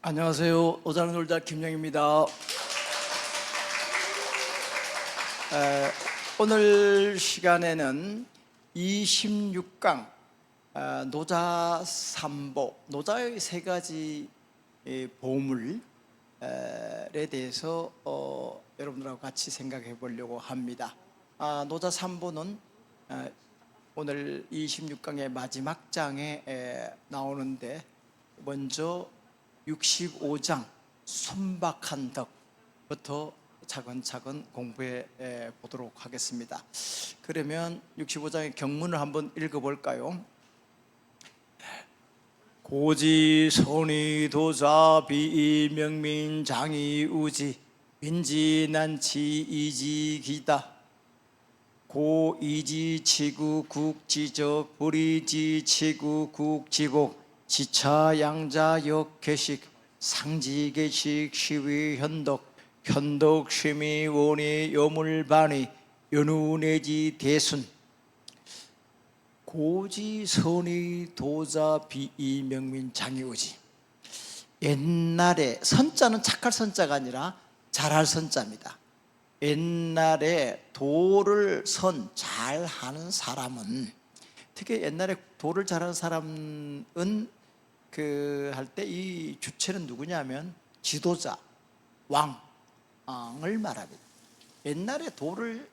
안녕하세요. 노자는 놀자 김영입니다. 오늘 시간에는 26강 노자 삼보, 노자의 세 가지 보물에 대해서 여러분들하고 같이 생각해 보려고 합니다. 노자 삼보는 오늘 26강의 마지막 장에 나오는데, 먼저 65장 순박한 덕부터 차근차근 공부해 보도록 하겠습니다. 그러면 65장의 경문을 한번 읽어볼까요? 고지선의도자 비명민장이우지 민지난치이지기다. 고이지치구 국지적 불이지치구 국지곡 지차양자역계식 상지계식 시위현덕 현덕심이 원이 여물반이 연우내지 대순. 고지선의 도자 비이명민 장이우지. 옛날에 선자는 착할 선자가 아니라 잘할 선자입니다. 옛날에 도를 잘하는 사람은, 특히 옛날에 도를 잘하는 사람은 할 때 이 주체는 누구냐면 지도자, 왕을 말합니다. 옛날에 도를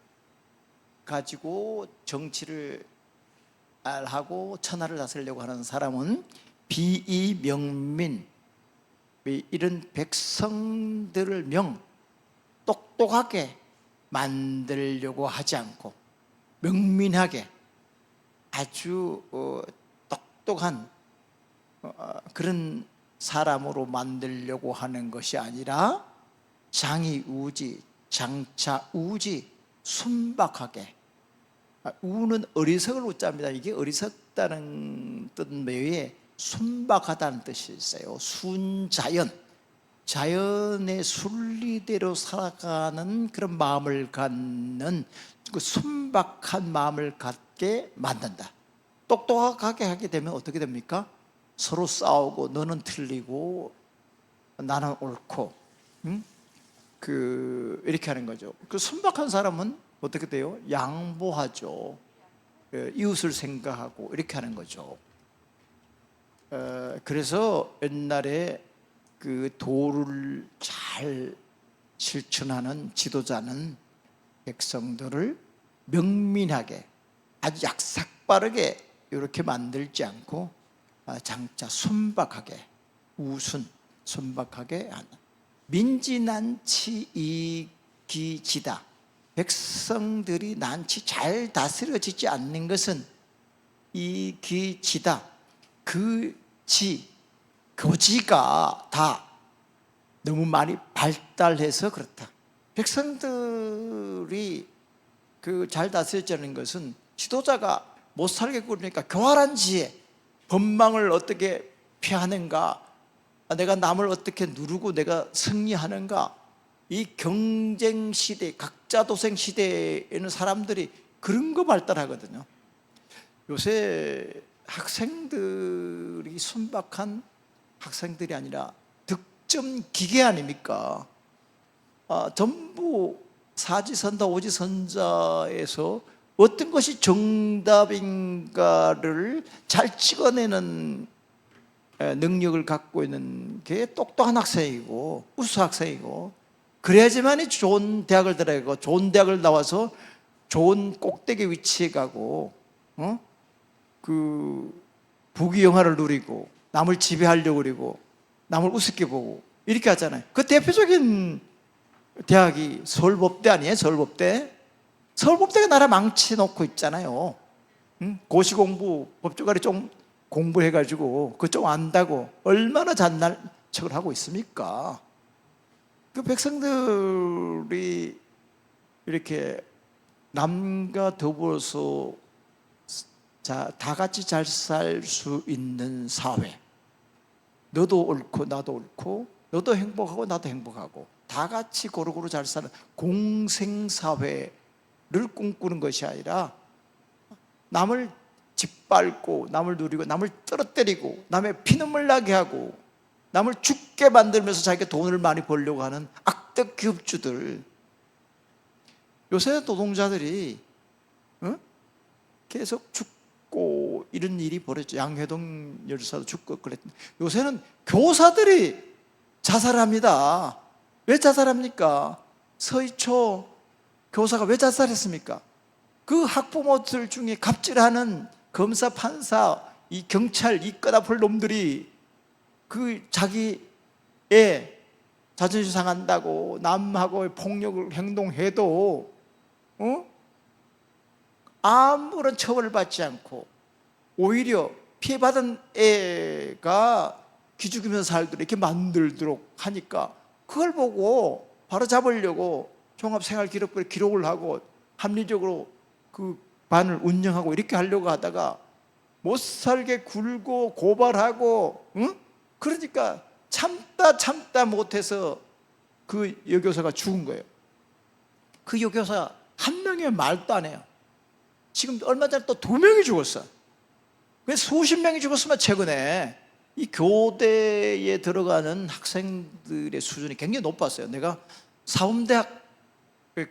가지고 정치를 하고 천하를 다스리려고 하는 사람은 비이명민, 이런 백성들을 똑똑하게 만들려고 하지 않고 명민하게 아주 똑똑한 그런 사람으로 만들려고 하는 것이 아니라 장이우지, 장차우지, 순박하게. 우는 어리석을 우자입니다. 이게 어리석다는 뜻 외에 순박하다는 뜻이 있어요. 순자연, 자연의 순리대로 살아가는 그런 마음을 갖는, 그 순박한 마음을 갖게 만든다. 똑똑하게 하게 되면 어떻게 됩니까? 서로 싸우고 너는 틀리고 나는 옳고, 이렇게 하는 거죠. 그 순박한 사람은 어떻게 돼요? 양보하죠. 이웃을 생각하고 이렇게 하는 거죠. 그래서 옛날에 그 도를 잘 실천하는 지도자는 백성들을 명민하게, 아주 약삭빠르게 이렇게 만들지 않고 장차 순박하게, 순박하게 하는. 민지난치이기지다. 백성들이 난치 잘 다스려지지 않는 것은 이기지다. 고지가 다 너무 많이 발달해서 그렇다. 백성들이 잘 다스려지지 않는 것은 지도자가 못 살게 굴니까 교활한 지혜, 법망을 어떻게 피하는가, 내가 남을 어떻게 누르고 내가 승리하는가. 이 경쟁 시대, 각자도생 시대에는 사람들이 그런 거 발달하거든요. 요새 학생들이 순박한 학생들이 아니라 득점 기계 아닙니까? 전부 사지선다 오지선자에서 어떤 것이 정답인가를 잘 찍어내는 능력을 갖고 있는 게 똑똑한 학생이고 우수 학생이고, 그래야지만이 좋은 대학을 들어가고 좋은 대학을 나와서 좋은 꼭대기 위치에 가고 부귀영화를 누리고 남을 지배하려고 그러고 남을 우습게 보고 이렇게 하잖아요. 그 대표적인 대학이 서울법대 아니에요? 서울법대가 나라 망치놓고 있잖아요. 고시공부, 법조가리 좀 공부해가지고 그쪽 안다고 얼마나 잔날 척을 하고 있습니까? 그 백성들이 이렇게 남과 더불어서 다 같이 잘 살 수 있는 사회, 너도 옳고 나도 옳고 너도 행복하고 나도 행복하고 다 같이 고루고루 잘 사는 공생사회를 꿈꾸는 것이 아니라 남을 짓밟고 남을 누리고 남을 떨어뜨리고 남의 피눈물 나게 하고 남을 죽게 만들면서 자기가 돈을 많이 벌려고 하는 악덕 기업주들. 요새 노동자들이 계속 죽고 이런 일이 벌어져. 양회동 열사도 죽고 그랬는데 요새는 교사들이 자살합니다. 왜 자살합니까? 서희초 교사가 왜 자살했습니까? 그 학부모들 중에 갑질하는 검사, 판사, 이 경찰, 이 끄다볼 놈들이 그 자기 애 자존심 상한다고 남하고 폭력을 행동해도 아무런 처벌을 받지 않고 오히려 피해받은 애가 기죽이면서 살도록 이렇게 만들도록 하니까 그걸 보고 바로 잡으려고 종합생활기록부에 기록을 하고 합리적으로 그 반을 운영하고 이렇게 하려고 하다가 못 살게 굴고 고발하고 그러니까 참다 못해서 그 여교사가 죽은 거예요. 그 여교사 한 명이 말도 안 해요. 지금 얼마 전에 또 2명이 죽었어. 왜 수십 명이 죽었으면 최근에 이 교대에 들어가는 학생들의 수준이 굉장히 높았어요. 내가 사범대학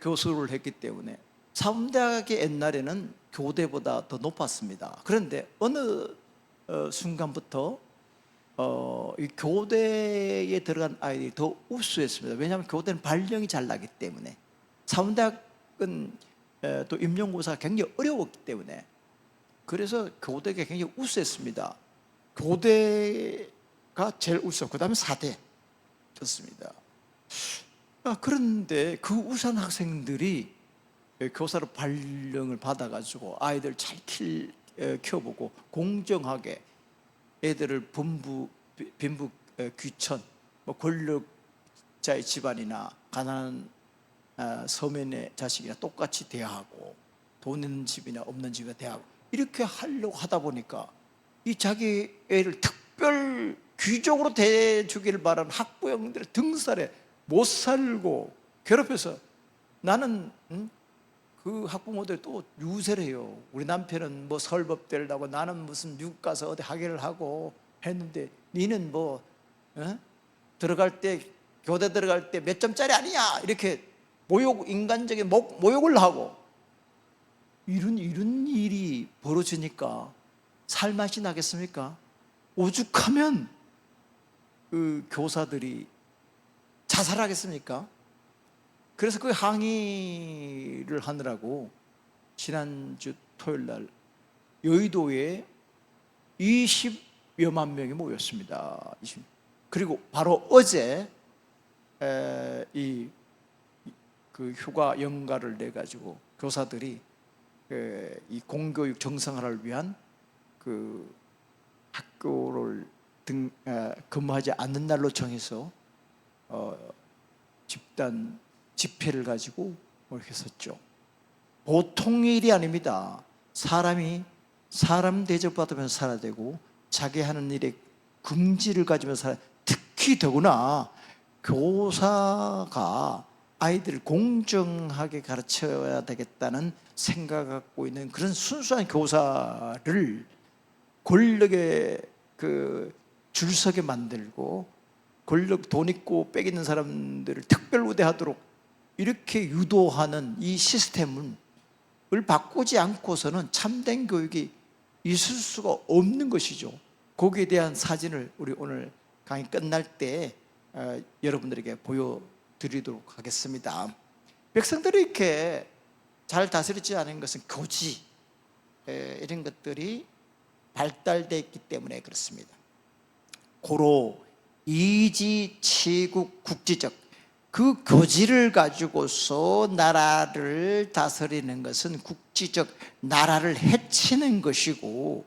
교수를 했기 때문에 사범대학이 옛날에는 교대보다 더 높았습니다. 그런데 어느 순간부터 이 교대에 들어간 아이들이 더 우수했습니다. 왜냐하면 교대는 발령이 잘 나기 때문에. 사범대학은 또 임용고사가 굉장히 어려웠기 때문에 그래서 교대가 굉장히 우수했습니다. 교대가 제일 우수, 그 다음에 사대였습니다. 그런데 그 우수한 학생들이 교사로 발령을 받아가지고 아이들 잘 키워보고 공정하게 애들을 빈부 귀천, 뭐 권력자의 집안이나 가난한 서민의 자식이나 똑같이 대하고 돈 있는 집이나 없는 집이나 대하고 이렇게 하려고 하다 보니까 이 자기 애를 특별 귀족으로 대해주기를 바라는 학부형들의 등살에 못 살고 괴롭혀서 나는 그 학부모들 또 유세를 해요. 우리 남편은 뭐 서울법대를 나고 나는 무슨 미국 가서 어디 학위를 하고 했는데 니는 뭐 들어갈 때 교대 들어갈 때 몇 점짜리 아니냐 이렇게 인간적인 모욕을 하고 이런 일이 벌어지니까 살맛이 나겠습니까? 오죽하면 그 교사들이 자살하겠습니까? 그래서 그 항의를 하느라고 지난주 토요일 날 여의도에 20여만 명이 모였습니다. 그리고 바로 어제 그 휴가 연가를 내 가지고 교사들이 이 공교육 정상화를 위한 그 학교를 근무하지 않는 날로 정해서 집단 집회를 가지고 했었죠. 보통 일이 아닙니다. 사람이 사람 대접받으면서 살아야 되고 자기 하는 일에 긍지를 가지면서 살아야, 특히 더구나 교사가 아이들을 공정하게 가르쳐야 되겠다는 생각을 갖고 있는 그런 순수한 교사를 권력에 줄서게 만들고 권력, 돈 있고 빽 있는 사람들을 특별 우대하도록 이렇게 유도하는 이 시스템을 바꾸지 않고서는 참된 교육이 있을 수가 없는 것이죠. 거기에 대한 사진을 우리 오늘 강의 끝날 때 여러분들에게 보여드리도록 하겠습니다. 백성들이 이렇게 잘 다스리지 않은 것은 교지 이런 것들이 발달되어 있기 때문에 그렇습니다. 고로 이지치국 국지적 그 교지를 가지고서 나라를 다스리는 것은 국지적 나라를 해치는 것이고,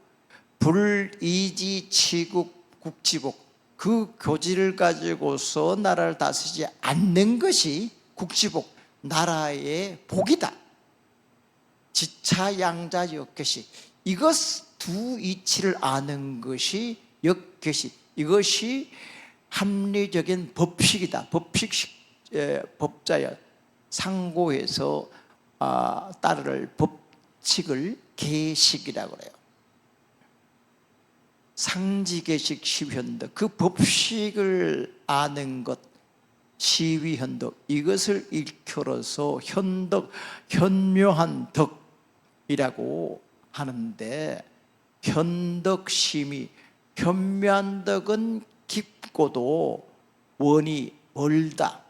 불이지치국 국지복 그 교지를 가지고서 나라를 다스리지 않는 것이 국지복 나라의 복이다. 지차양자 역교시, 이것 두 이치를 아는 것이 역교시, 이것이 합리적인 법식이다. 법자야 상고에서 따를 법칙을 계식이라고 그래요. 상지개식 시위현덕, 그 법식을 아는 것, 시위현덕, 이것을 일컬어서 현덕, 현묘한 덕이라고 하는데, 현덕심이, 현묘한 덕은 깊고도 원이 멀다.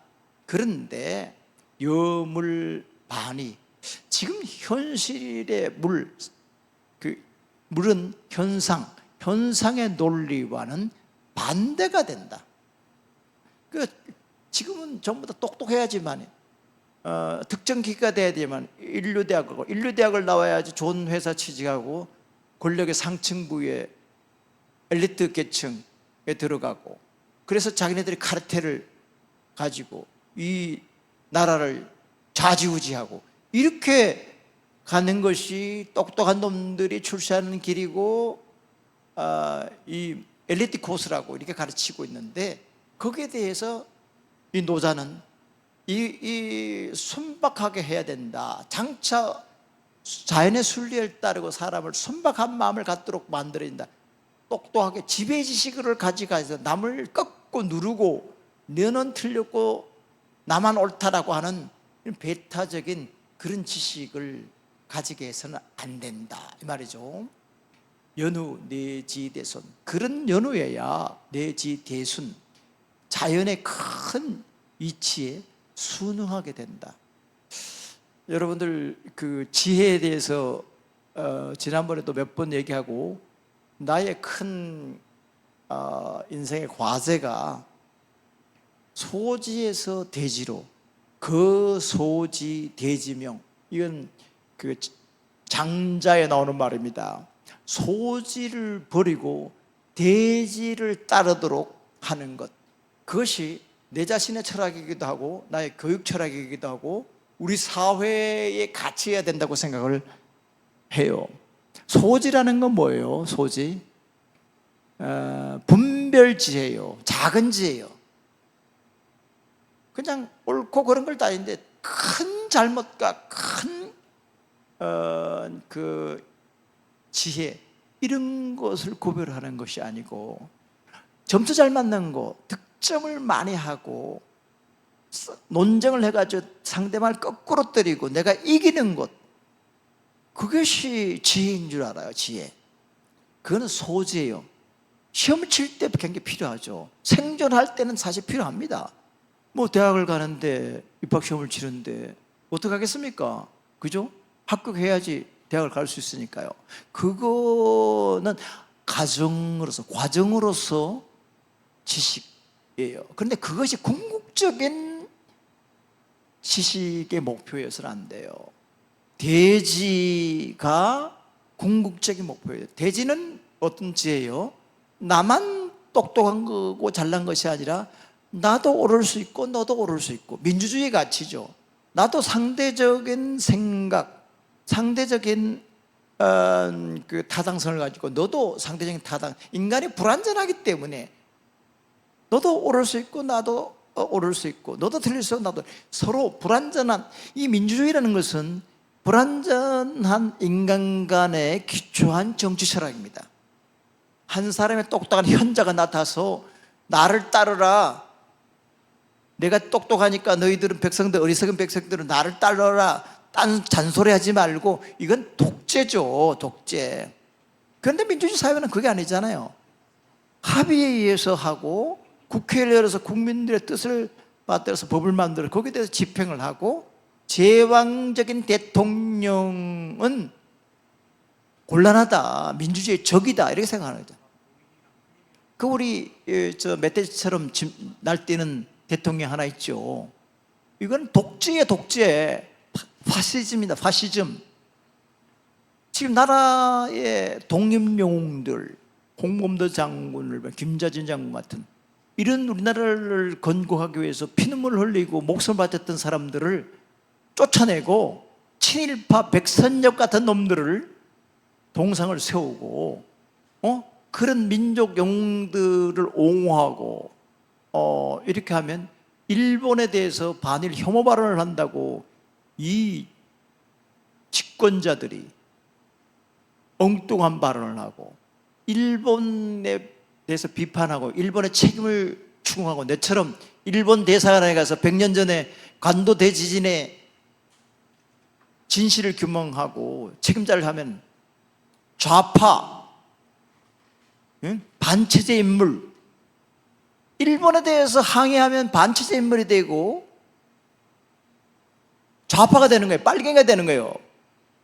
그런데 여물반이, 지금 현실의 물은 현상의 논리와는 반대가 된다. 지금은 전부 다 똑똑해야지만, 특정 기가 돼야 되지만, 인류대학을 나와야지 좋은 회사 취직하고 권력의 상층 부에 엘리트 계층에 들어가고, 그래서 자기네들이 카르텔을 가지고 이 나라를 좌지우지하고 이렇게 가는 것이 똑똑한 놈들이 출세하는 길이고, 이 엘리트 코스라고 이렇게 가르치고 있는데, 거기에 대해서 이 노자는 이 순박하게 해야 된다. 장차 자연의 순리를 따르고 사람을 순박한 마음을 갖도록 만들어야 된다. 똑똑하게 지배지식을 가져가서 남을 꺾고 누르고 너는 틀렸고 나만 옳다라고 하는 배타적인 그런 지식을 가지게 해서는 안 된다, 이 말이죠. 연후 내지대손, 그런 연후여야 내지대순, 자연의 큰 이치에 순응하게 된다. 여러분들 그 지혜에 대해서 지난번에도 몇 번 얘기하고, 나의 큰 인생의 과제가 소지에서 대지로, 거소지 대지명, 이건 그 장자에 나오는 말입니다. 소지를 버리고 대지를 따르도록 하는 것, 그것이 내 자신의 철학이기도 하고 나의 교육 철학이기도 하고 우리 사회의 가치여야 된다고 생각을 해요. 소지라는 건 뭐예요? 소지, 분별지혜요, 작은 지혜요. 그냥 옳고 그런 걸 따지는데 큰 잘못과 큰 그 지혜, 이런 것을 구별하는 것이 아니고, 점수 잘 맞는 거, 득점을 많이 하고 논쟁을 해가지고 상대방을 거꾸로 때리고 내가 이기는 것, 그것이 지혜인 줄 알아요. 지혜, 그거는 소지예요. 시험 칠 때 굉장히 필요하죠. 생존할 때는 사실 필요합니다. 뭐 대학을 가는데 입학시험을 치는데 어떡하겠습니까? 그죠? 합격해야지 대학을 갈 수 있으니까요. 그거는 과정으로서 지식이에요. 그런데 그것이 궁극적인 지식의 목표여서는 안 돼요. 대지가 궁극적인 목표예요. 대지는 어떤 지혜예요? 나만 똑똑한 거고 잘난 것이 아니라 나도 오를 수 있고 너도 오를 수 있고, 민주주의 가치죠. 나도 상대적인 생각, 상대적인 그 타당성을 가지고 너도 상대적인 타당, 인간이 불완전하기 때문에 너도 오를 수 있고 나도 오를 수 있고, 너도 틀릴 수 있고 나도, 서로 불완전한, 이 민주주의라는 것은 불완전한 인간 간의 기초한 정치 철학입니다. 한 사람의 똑똑한 현자가 나타서 나를 따르라, 내가 똑똑하니까 너희들은 백성들, 어리석은 백성들은 나를 따르라, 딴 잔소리하지 말고, 이건 독재죠, 독재. 그런데 민주주의 사회는 그게 아니잖아요. 합의에 의해서 하고, 국회를 열어서 국민들의 뜻을 받들어서 법을 만들어 거기에 대해서 집행을 하고, 제왕적인 대통령은 곤란하다, 민주주의의 적이다, 이렇게 생각하는 거죠. 그 우리 멧돼지처럼 날뛰는 대통령 하나 있죠. 이건 독재예요, 독재. 파시즘입니다, 파시즘. 지금 나라의 독립영웅들, 홍범도 장군을, 김자진 장군 같은, 이런 우리나라를 건국하기 위해서 피눈물을 흘리고 목숨을 바쳤던 사람들을 쫓아내고, 친일파 백선엽 같은 놈들을 동상을 세우고, 그런 민족 영웅들을 옹호하고, 이렇게 하면 일본에 대해서 반일 혐오 발언을 한다고 이 집권자들이 엉뚱한 발언을 하고, 일본에 대해서 비판하고 일본의 책임을 추궁하고, 내처럼 일본 대사관에 가서 100년 전에 관도 대지진의 진실을 규명하고 책임자를 하면 좌파, 응? 반체제 인물, 일본에 대해서 항의하면 반체제 인물이 되고 좌파가 되는 거예요. 빨갱이가 되는 거예요.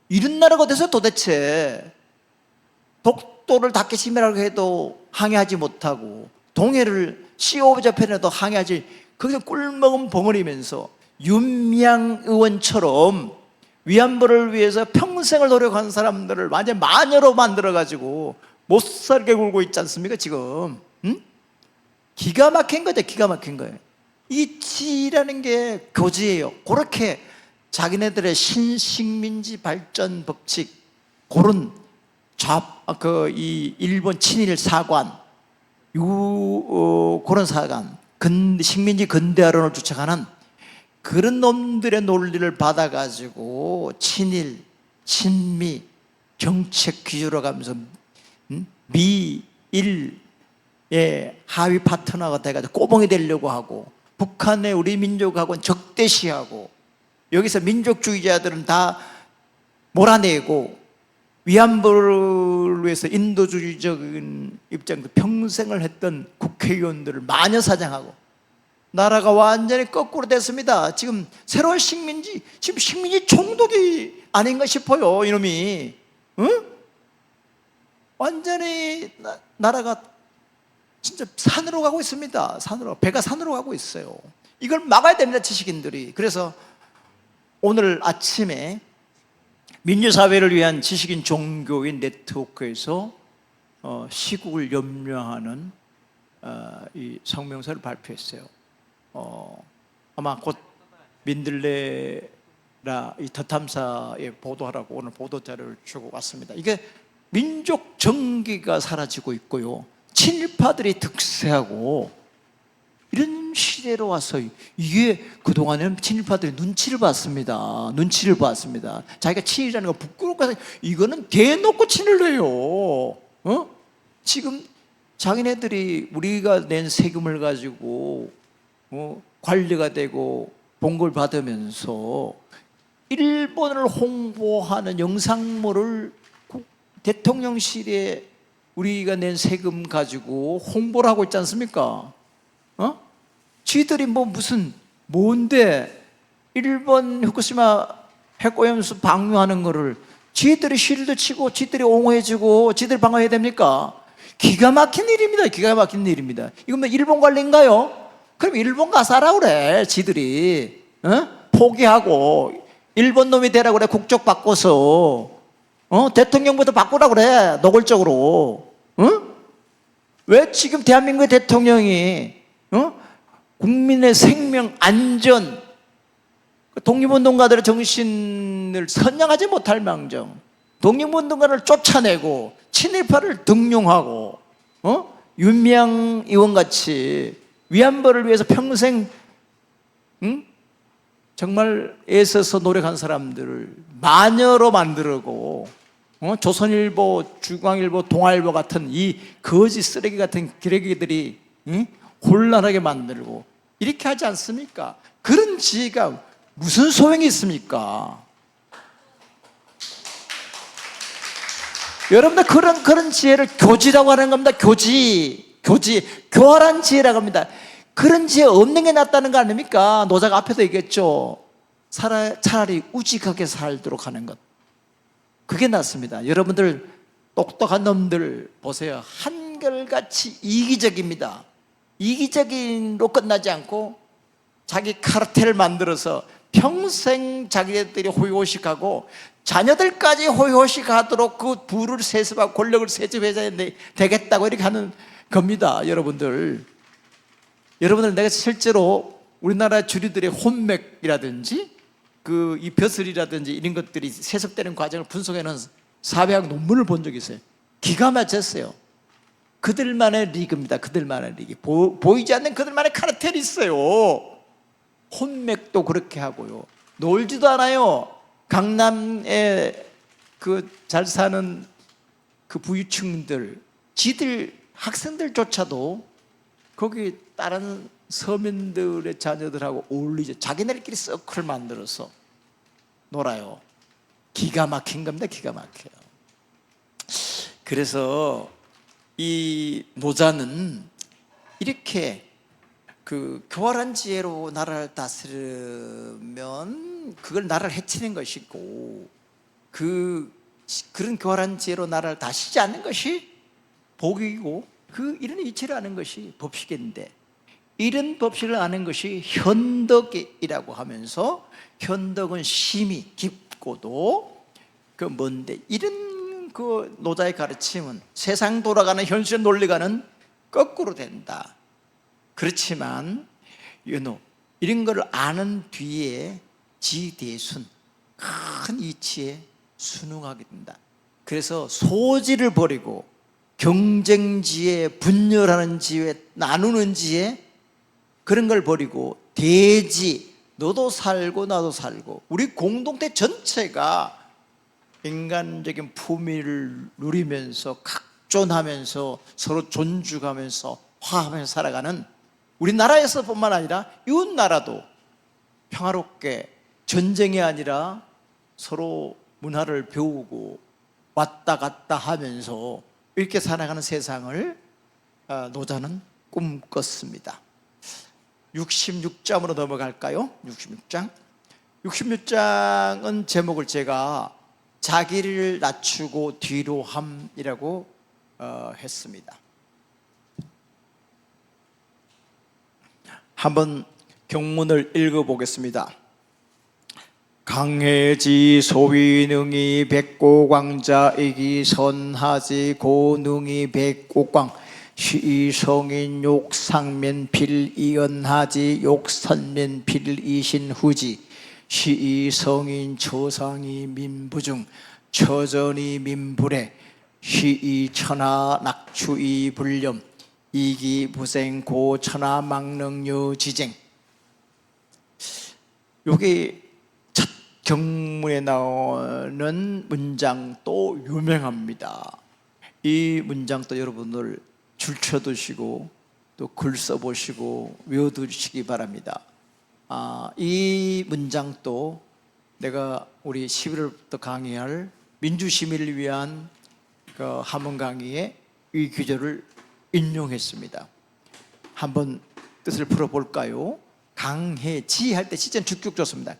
이런 나라가 어디서 도대체. 독도를 다케시미라고 해도 항의하지 못하고, 동해를 CO 오브 자펜에도 항의하지, 거기서 꿀먹은 벙어리면서 윤미향 의원처럼 위안부를 위해서 평생을 노력한 사람들을 완전 마녀로 만들어가지고 못 살게 굴고 있지 않습니까 지금? 응? 기가 막힌 거죠. 기가 막힌 거예요. 이 지라는 게 교지예요. 그렇게 자기네들의 신식민지 발전 법칙, 그런 이 일본 친일 사관, 그런 사관, 식민지 근대화론을 주창하는 그런 놈들의 논리를 받아가지고 친일, 친미 정책 기조로 가면서 미일의 하위 파트너가 돼가지고 꼬봉이 되려고 하고, 북한의 우리 민족하고는 적대시하고, 여기서 민족주의자들은 다 몰아내고, 위안부를 위해서 인도주의적인 입장도 평생을 했던 국회의원들을 마녀사냥하고, 나라가 완전히 거꾸로 됐습니다. 지금 새로운 식민지, 지금 식민지 총독이 아닌가 싶어요, 이놈이. 응? 완전히 나라가 진짜 산으로 가고 있습니다. 산으로, 배가 산으로 가고 있어요. 이걸 막아야 됩니다, 지식인들이. 그래서 오늘 아침에 민주사회를 위한 지식인 종교인 네트워크에서 시국을 염려하는 이 성명서를 발표했어요. 아마 곧 민들레라 이 더탐사에 보도하라고 오늘 보도자료를 주고 왔습니다. 이게 민족 정기가 사라지고 있고요, 친일파들이 득세하고 이런 시대로 와서, 이게 그동안에는 친일파들이 눈치를 봤습니다. 눈치를 봤습니다. 자기가 친일이라는 거 부끄럽고 해서 이거는 대놓고 친일을 해요. 지금 자기네들이 우리가 낸 세금을 가지고 관리가 되고 봉급을 받으면서 일본을 홍보하는 영상물을 대통령실에 우리가 낸 세금 가지고 홍보를 하고 있지 않습니까? 지들이 뭔데 일본 후쿠시마 핵오염수 방류하는 거를 지들이 실드 치고 지들이 옹호해주고 지들이 방어해야 됩니까? 기가 막힌 일입니다. 기가 막힌 일입니다. 이건 뭐 일본 관리인가요? 그럼 일본 가서 하라 그래. 지들이 포기하고 일본 놈이 되라 그래. 국적 바꿔서 대통령부터 바꾸라 그래. 노골적으로. 왜 지금 대한민국의 대통령이 국민의 생명 안전, 독립운동가들의 정신을 선양하지 못할 망정, 독립운동가를 쫓아내고 친일파를 등용하고 윤미향 의원같이 위안부를 위해서 평생 정말 애써서 노력한 사람들을 마녀로 만들고, 조선일보, 중앙일보, 동아일보 같은 이 거지 쓰레기 같은 기레기들이 혼란하게 만들고 이렇게 하지 않습니까? 그런 지혜가 무슨 소용이 있습니까? 여러분들 그런 지혜를 교지라고 하는 겁니다. 교지, 교활한 지혜라고 합니다. 그런 지혜 없는 게 낫다는 거 아닙니까? 노자가 앞에도 얘기했죠. 차라리 우직하게 살도록 하는 것, 그게 낫습니다. 여러분들 똑똑한 놈들 보세요. 한결같이 이기적입니다. 이기적인로 끝나지 않고 자기 카르텔을 만들어서 평생 자기들이 호의호식하고 자녀들까지 호의호식하도록 그 부를 세습하고 권력을 세습해야 되겠다고 이렇게 하는 겁니다. 여러분들 내가 실제로 우리나라 주류들의 혼맥이라든지 이 벼슬이라든지 이런 것들이 세습되는 과정을 분석해놓은 사회학 논문을 본 적이 있어요. 기가 막혔어요. 그들만의 리그입니다. 그들만의 리그. 보이지 않는 그들만의 카르텔이 있어요. 혼맥도 그렇게 하고요. 놀지도 않아요. 강남에 잘 사는 그 부유층들, 지들 학생들조차도 거기 다른 서민들의 자녀들하고 어울리죠. 자기네들끼리 서클 만들어서 놀아요. 기가 막힌 겁니다. 기가 막혀요. 그래서 이 노자는 이렇게 그 교활한 지혜로 나라를 다스리면 그걸 나라를 해치는 것이고, 그런 교활한 지혜로 나라를 다스리지 않는 것이 복이고, 이런 이치를 아는 것이 법식인데, 이런 법식을 아는 것이 현덕이라고 하면서, 현덕은 심이 깊고도 뭔데, 이런 노자의 가르침은 세상 돌아가는 현실의 논리가는 거꾸로 된다. 그렇지만 이런 걸 아는 뒤에 지대순, 큰 이치에 순응하게 된다. 그래서 소지를 버리고 경쟁지에, 분열하는 지에, 나누는 지에, 그런 걸 버리고 대지, 너도 살고 나도 살고 우리 공동체 전체가 인간적인 품위를 누리면서 각존하면서 서로 존중하면서 화하면서 살아가는 우리나라에서뿐만 아니라 이웃 나라도 평화롭게 전쟁이 아니라 서로 문화를 배우고 왔다 갔다 하면서 이렇게 살아가는 세상을 노자는 꿈꿨습니다. 66장으로 넘어갈까요? 66장. 66장은 제목을 제가 자기를 낮추고 뒤로 함이라고 했습니다. 한번 경문을 읽어보겠습니다. 강해지 소위능이 백고광자이기 선하지 고능이 백고광 시성인 욕상면 필이연하지 욕선면 필이신후지 시성인 처상이 민부중 처전이 민불에 시천하 낙추이 불렴 이기부생 고천하 망능유 지쟁. 여기 첫 경문에 나오는 문장도 유명합니다. 이 문장도 여러분들 줄 쳐두시고 또 글 써보시고 외워두시기 바랍니다. 이 문장도 내가 우리 11월부터 강의할 민주시민을 위한 함흥 강의에 이 구절을 인용했습니다. 한번 뜻을 풀어볼까요? 강해지 할 때 시제는 죽죽 좋습니다.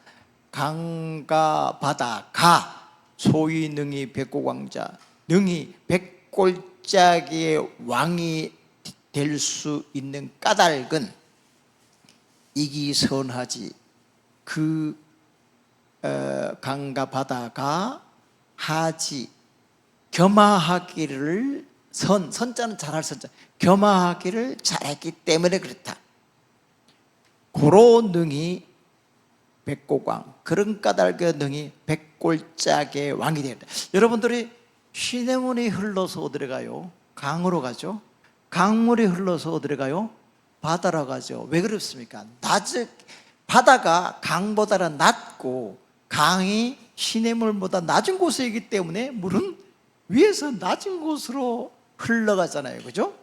강가 바다 가 소위 능이 백고광자, 능이 백골짜기의 왕이 될 수 있는 까닭은 이기선하지, 강가 바다가 하지 겸하기를, 선자는 잘할 선자, 겸하기를 잘했기 때문에 그렇다. 고로 능이 백고광, 그런 까닭의 능이 백골짜기의 왕이 되었다. 여러분들이 시내문이 흘러서 어디로 가요? 강으로 가죠. 강물이 흘러서 어디로 가요? 바다로 가죠. 왜 그렇습니까? 바다가 강보다는 낮고 강이 시내물보다 낮은 곳에 있기 때문에 물은 위에서 낮은 곳으로 흘러가잖아요. 그죠?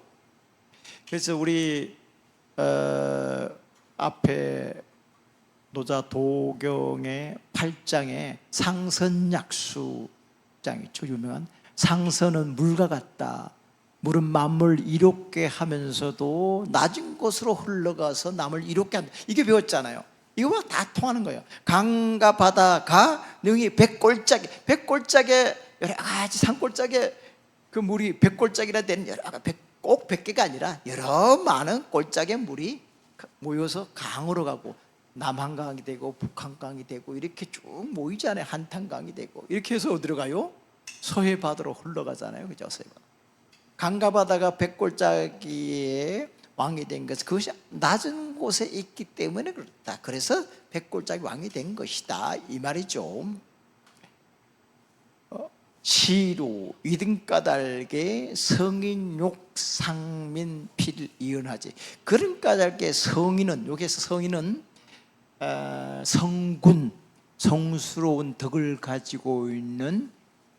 그래서 우리 앞에 노자 도경의 8장에 상선약수장 있죠. 유명한 상선은 물과 같다. 물은 만물 이롭게 하면서도 낮은 곳으로 흘러가서 남을 이롭게 한다. 이게 배웠잖아요. 이거와 다 통하는 거예요. 강과 바다가 능히 백골짜기, 백골짜기에 여러 가지 산골짜기에 그 물이 백골짜기라 되는 꼭 100개가 아니라 여러 많은 골짜기의 물이 모여서 강으로 가고 남한강이 되고 북한강이 되고 이렇게 쭉 모이잖아요. 한탄강이 되고 이렇게 해서 어디로 가요? 서해바다로 흘러가잖아요. 그죠? 서해바다. 강과 바다가 백골짜기의 왕이 된 것은 그것이 낮은 곳에 있기 때문에 그렇다. 그래서 백골짜기 왕이 된 것이다, 이 말이죠. 시로 이등까닭의 성인 욕상민 필이연하지. 그런 까닭의 성인은, 여기에서 성인은 성군, 성스러운 덕을 가지고 있는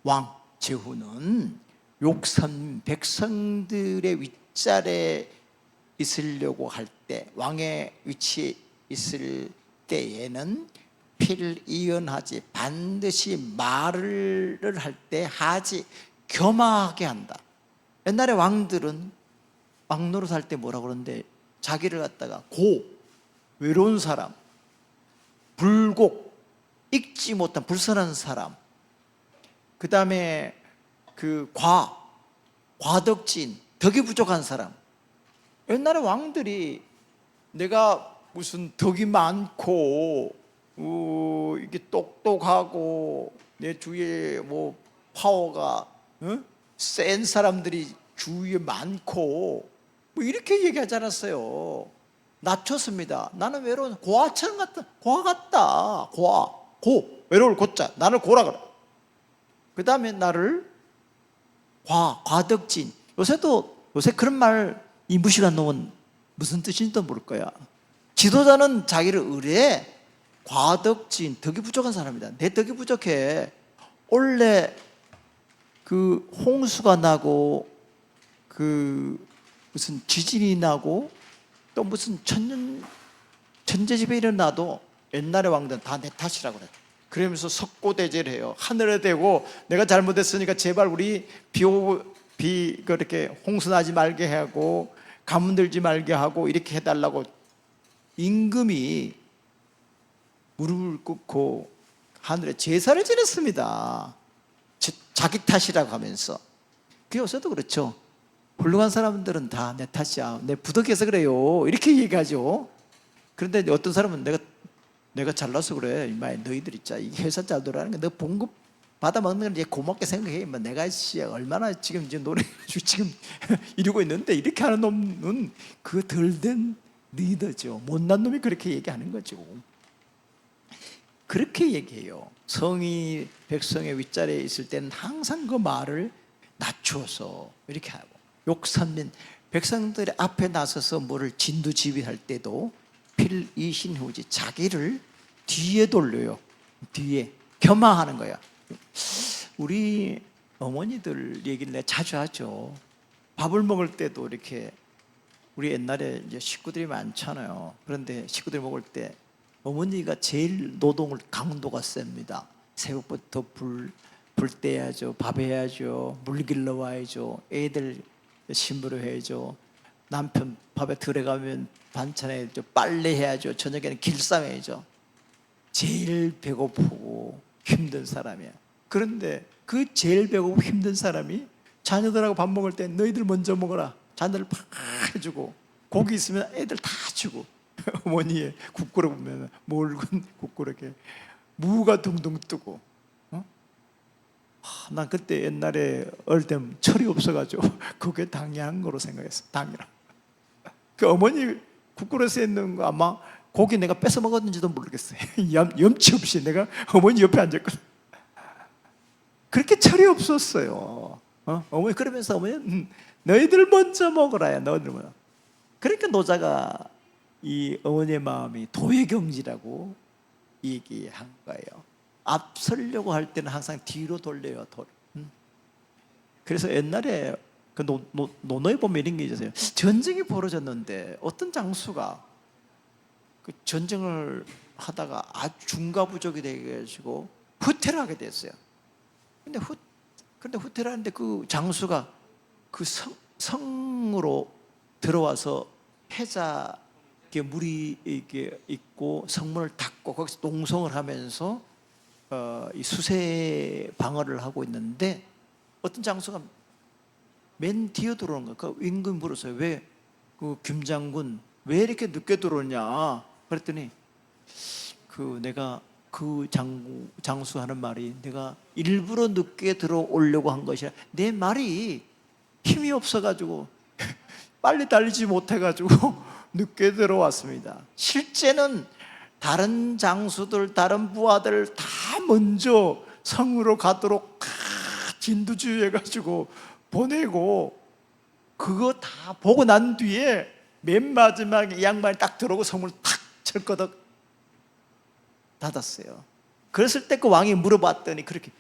왕 제후는 욕선 백성들의 윗자리에 있으려고 할 때, 왕의 위치에 있을 때에는 필이연하지, 반드시 말을 할 때 하지 겸하게 한다. 옛날에 왕들은 왕노릇 할 때 뭐라 그러는데, 자기를 갖다가 고, 외로운 사람, 불곡, 읽지 못한 불선한 사람, 그 다음에 그 과덕진, 덕이 부족한 사람. 옛날에 왕들이 내가 무슨 덕이 많고 이게 똑똑하고 내 주위에 뭐 파워가 센 사람들이 주위에 많고 뭐 이렇게 얘기하지 않았어요. 낮췄습니다. 나는 외로운 고아처럼 같다. 고아 같다. 고 외로울 고자. 나를 고라 그래. 그 다음에 나를 과덕진. 요새 그런 말, 이 무식한 놈은 무슨 뜻인지도 모를 거야. 지도자는 자기를 의뢰해. 과덕진, 덕이 부족한 사람이다. 내 덕이 부족해. 원래 그 홍수가 나고 그 무슨 지진이 나고 또 무슨 천재지변이 일어나도 옛날의 왕들은 다 내 탓이라고 그래. 그러면서 석고대죄를 해요. 하늘에 대고 내가 잘못했으니까 제발 우리 그렇게 홍수 나지 말게 하고 가뭄 들지 말게 하고 이렇게 해달라고 임금이 무릎을 꿇고 하늘에 제사를 지냈습니다. 자기 탓이라고 하면서. 그 요새도 그렇죠. 훌륭한 사람들은 다 내 탓이야. 내 부덕해서 그래요. 이렇게 얘기하죠. 그런데 어떤 사람은 내가 잘나서 그래. 이마 너희들 있자. 이 회사 잘 돌아가는 거 너 봉급 받아 먹는 건 이제 고맙게 생각해. 내가 얼마나 지금 이제 노래 지금 이러고 있는데 이렇게 하는 놈은 그 덜 된 리더죠. 못난 놈이 그렇게 얘기하는 거죠. 그렇게 얘기해요. 성이 백성의 윗자리에 있을 때는 항상 그 말을 낮추어서 이렇게 하고, 욕삼린 백성들의 앞에 나서서 뭐를 진두지휘할 때도 필이신후지, 자기를 뒤에 돌려요. 뒤에 겸하하는 거야. 우리 어머니들 얘기를 내가 자주 하죠. 밥을 먹을 때도 이렇게, 우리 옛날에 이제 식구들이 많잖아요. 그런데 식구들이 먹을 때 어머니가 제일 노동을 강도가 셉니다. 새벽부터 불 떼야죠, 밥 해야죠, 물 길러 와야죠, 애들 신부로 해야죠, 남편 밥에 들어가면 반찬 해야죠, 빨래 해야죠, 저녁에는 길쌈 해야죠. 제일 배고프고 힘든 사람이야. 그런데 그 제일 배고프고 힘든 사람이 자녀들하고 밥 먹을 때 너희들 먼저 먹어라, 잔을 팍 해주고, 고기 있으면 애들 다 주고, 어머니의 국그릇 보면 묽은 국그릇에 무가 둥둥 뜨고. 난 그때 옛날에 어릴 때 철이 없어가지고 그게 당연한 거로 생각했어. 당연한. 그 어머니 국그릇에 있는 거 아마 고기 내가 뺏어 먹었는지도 모르겠어요. 염치 없이 내가 어머니 옆에 앉았거든. 그렇게 철이 없었어요. 어머니 그러면서 어머니 너희들 먼저 먹어라야. 너희들 먼저. 그러니까 노자가 이 어머니의 마음이 도외경지라고 얘기한 거예요. 앞서려고 할 때는 항상 뒤로 돌려요. 그래서 옛날에 그 논어에 보면 이런 게 있었어요. 전쟁이 벌어졌는데 어떤 장수가 그 전쟁을 하다가 아주 중과부족이 돼가지고 후퇴를 하게 됐어요. 근데 후퇴를 하는데 그 장수가 그 성으로 들어와서 해자 물이 이렇게 있고 성문을 닫고 거기서 농성을 하면서 이 수세 방어를 하고 있는데 어떤 장수가 맨 뒤에 들어오는 거야. 그 임금이 물었어요. 왜 그 김장군 왜 이렇게 늦게 들어오냐? 그랬더니 내가 그 장수 하는 말이, 내가 일부러 늦게 들어오려고 한 것이라, 내 말이 힘이 없어가지고 빨리 달리지 못해가지고 늦게 들어왔습니다. 실제는 다른 장수들, 다른 부하들 다 먼저 성으로 가도록 진두지휘해가지고 보내고, 그거 다 보고 난 뒤에 맨 마지막에 이 양반이 딱 들어오고 성을 탁 철거덕 닫았어요. 그랬을 때 그 왕이 물어봤더니 그렇게,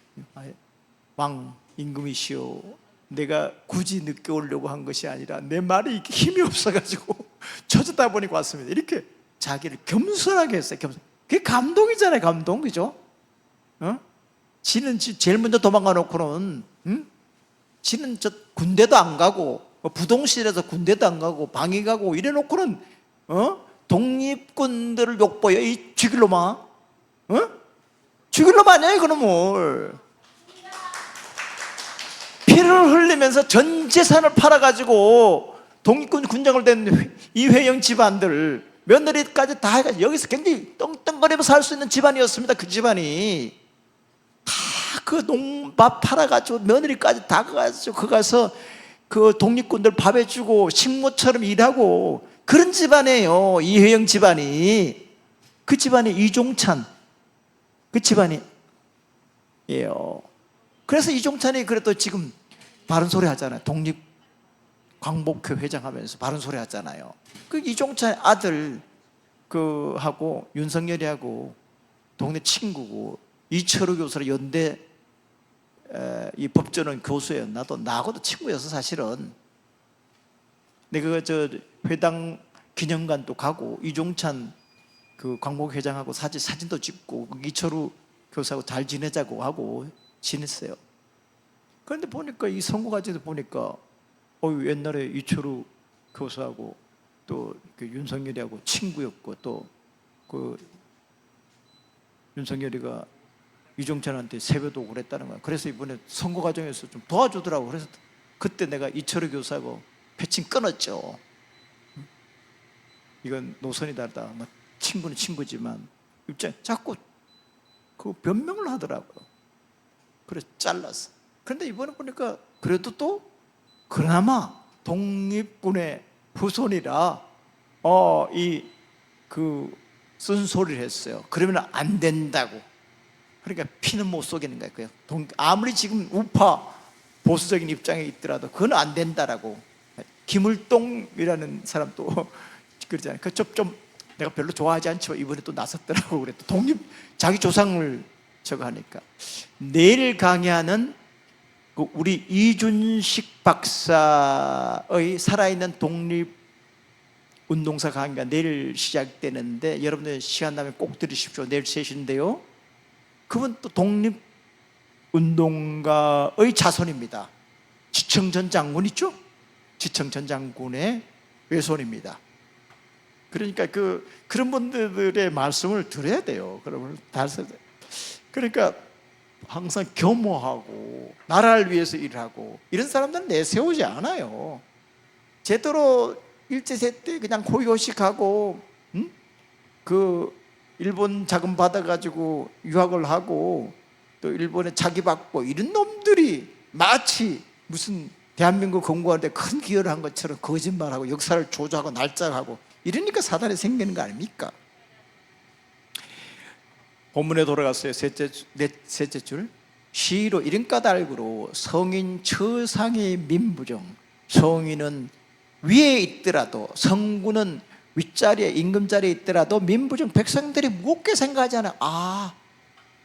왕 임금이시오, 내가 굳이 늦게 오려고 한 것이 아니라 내 말이 이렇게 힘이 없어가지고 쳐졌다 보니까 왔습니다. 이렇게 자기를 겸손하게 했어요. 그게 감동이잖아요. 감동, 그죠? 지는 제일 먼저 도망가 놓고는, 지는 저 군대도 안 가고 부동실에서 군대도 안 가고 방위 가고 이래 놓고는 독립군들을 욕보여. 이 죽일로만, 죽일로만 아니에요. 그놈을 피를 흘리면서 전 재산을 팔아가지고 독립군 군장을 댄 이회영 집안들 며느리까지 다 해가지고 여기서 굉장히 떵떵거리면서 살 수 있는 집안이었습니다. 그 집안이 다 그 농밥 팔아가지고 며느리까지 다 가가지고 그 가서 그 독립군들 밥 해주고 식모처럼 일하고 그런 집안이에요. 이회영 집안이. 그 집안이 이종찬, 그 집안이에요. 그래서 이종찬이 그래도 지금 바른 소리 하잖아요. 독립 광복회 회장하면서 바른 소리 하잖아요. 그 이종찬 아들 그 하고 윤석열이하고 동네 친구고, 이철우 교수라 연대 이 법전원 교수예요. 나하고도 친구여서 사실은 내가 저 회당 기념관도 가고 이종찬 그 광복회장하고 사진도 찍고 이철우 교수하고 잘 지내자고 하고 지냈어요. 그런데 보니까 이 선거과정에서 보니까 옛날에 이철우 교수하고 또 그 윤석열이하고 친구였고, 또 그 윤석열이가 이종찬한테 세배도 그랬다는 거야. 그래서 이번에 선거 과정에서 좀 도와주더라고. 그래서 그때 내가 이철우 교수하고 패친 끊었죠. 이건 노선이 다르다. 뭐 친구는 친구지만 입장 자꾸 그 변명을 하더라고요. 그래서 잘랐어. 그런데 이번에 보니까 그래도 또 그나마 독립군의 후손이라 쓴소리를 했어요. 그러면 안 된다고. 그러니까 피는 못 속이는 거예요. 아무리 지금 우파 보수적인 입장에 있더라도 그건 안 된다라고. 김을동이라는 사람도 그러잖아요. 좀 내가 별로 좋아하지 않지만 이번에 또 나섰더라고. 그래. 독립 자기 조상을 저거 하니까. 내일 강의하는 우리 이준식 박사의 살아있는 독립운동사 강의가 내일 시작되는데 여러분들 시간 나면 꼭 들으십시오. 내일 3시인데요. 그분 또 독립운동가의 자손입니다. 지청 전 장군 있죠? 지청 전 장군의 외손입니다. 그러니까 그런 분들의 말씀을 들어야 돼요. 그러니까 항상 겸허하고 나라를 위해서 일하고 이런 사람들은 내세우지 않아요. 제대로 일제시대 때 그냥 고요식하고 그 일본 자금 받아가지고 유학을 하고 또 일본에 자기 받고 이런 놈들이 마치 무슨 대한민국 건국하는데 큰 기여를 한 것처럼 거짓말하고 역사를 조작하고 날짜하고 이러니까 사단이 생기는 거 아닙니까? 본문에 돌아갔어요. 셋째 줄. 시로 이름 까닭으로 성인 처상의 민부정. 성인은 위에 있더라도, 성군은 윗자리에 임금자리에 있더라도 민부정 백성들이 무겁게 생각하잖아요.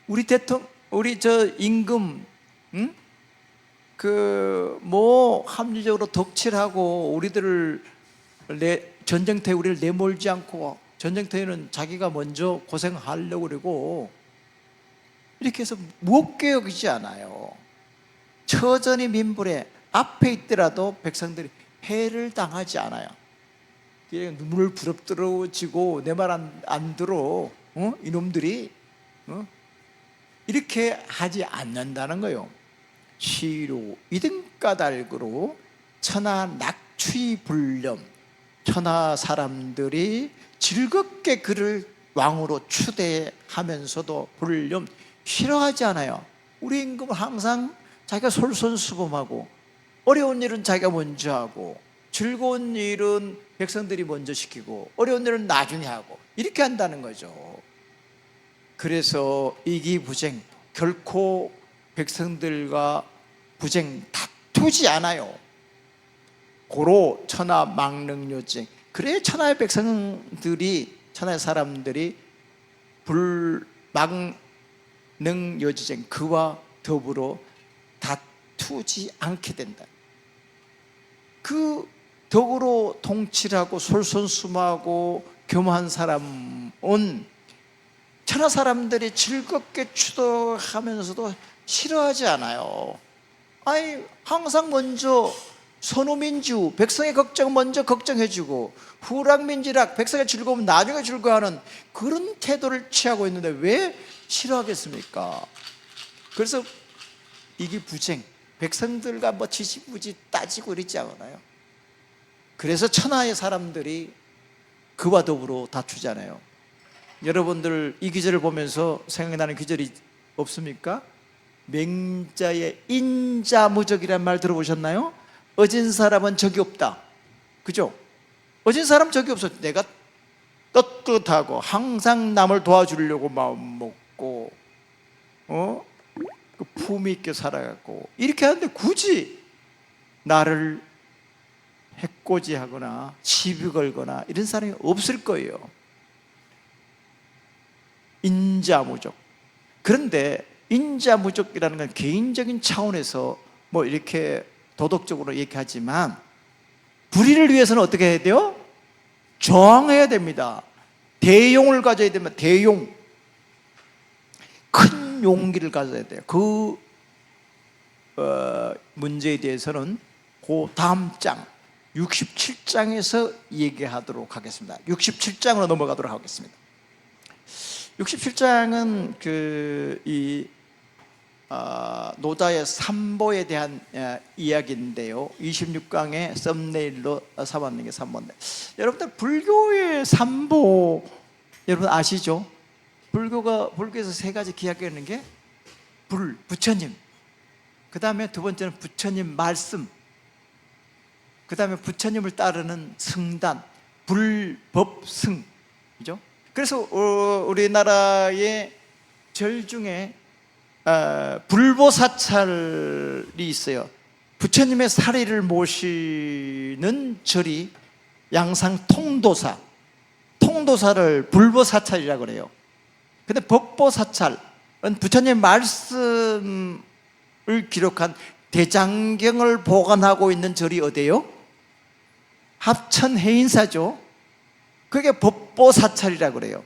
우리 대통령, 우리 저 임금, 합리적으로 덕칠하고 우리들을 전쟁터에 우리를 내몰지 않고, 전쟁터에는 자기가 먼저 고생하려고 그러고 이렇게 해서 무겁게 여기지 않아요. 처전이 민불에 앞에 있더라도 백성들이 해를 당하지 않아요. 눈물 부럽들어지고 내 말 안 들어, 이놈들이 이렇게 하지 않는다는 거예요. 시로 이등 까닭으로 천하 낙취 불념. 천하 사람들이 즐겁게 그를 왕으로 추대하면서도 불념, 싫어하지 않아요. 우리 임금은 항상 자기가 솔선수범하고 어려운 일은 자기가 먼저 하고 즐거운 일은 백성들이 먼저 시키고 어려운 일은 나중에 하고 이렇게 한다는 거죠. 그래서 이기부쟁, 결코 백성들과 부쟁 다투지 않아요. 고로 천하 망능요쟁. 그래 천하의 백성들이, 천하의 사람들이 불망능요지쟁, 그와 더불어 다투지 않게 된다. 그 덕으로 통치하고 솔선수범하고 겸한 사람은 천하 사람들이 즐겁게 추도하면서도 싫어하지 않아요. 아니, 항상 먼저 선후민주, 백성의 걱정 먼저 걱정해주고, 후락민지락, 백성의 즐거움 나중에 즐거워하는 그런 태도를 취하고 있는데 왜 싫어하겠습니까? 그래서 이기부쟁, 백성들과 뭐 지지부지 따지고 이러지 않아요. 그래서 천하의 사람들이 그와 더불어 다투잖아요. 여러분들 이 기절을 보면서 생각나는 기절이 없습니까? 맹자의 인자무적이란 말 들어보셨나요? 어진 사람은 적이 없다. 그죠? 어진 사람 적이 없어. 내가 떳떳하고 항상 남을 도와주려고 마음 먹고 그 품위 있게 살아가고 이렇게 하는데 굳이 나를 해코지하거나 시비 걸거나 이런 사람이 없을 거예요. 인자무적. 그런데 인자무적이라는 건 개인적인 차원에서 뭐 이렇게 도덕적으로 얘기하지만 불의를 위해서는 어떻게 해야 돼요? 저항해야 됩니다. 대용을 가져야 됩니다. 대용. 큰 용기를 가져야 돼요. 그 문제에 대해서는 그 다음 장 67장에서 얘기하도록 하겠습니다. 67장으로 넘어가도록 하겠습니다. 67장은 노자의 삼보에 대한 이야기인데요. 26강의 썸네일로 삼았는 게 삼보인데, 여러분들 불교의 삼보 여러분 아시죠? 불교에서 세 가지 기약하는 게 부처님, 그 다음에 두 번째는 부처님 말씀, 그 다음에 부처님을 따르는 승단, 불법승, 그죠? 그래서 우리나라의 절 중에 불보사찰이 있어요. 부처님의 사리를 모시는 절이 양산 통도사를 불보사찰이라고 그래요. 근데 법보사찰은 부처님 말씀을 기록한 대장경을 보관하고 있는 절이 어디예요? 합천해인사죠. 그게 법보사찰이라고 그래요.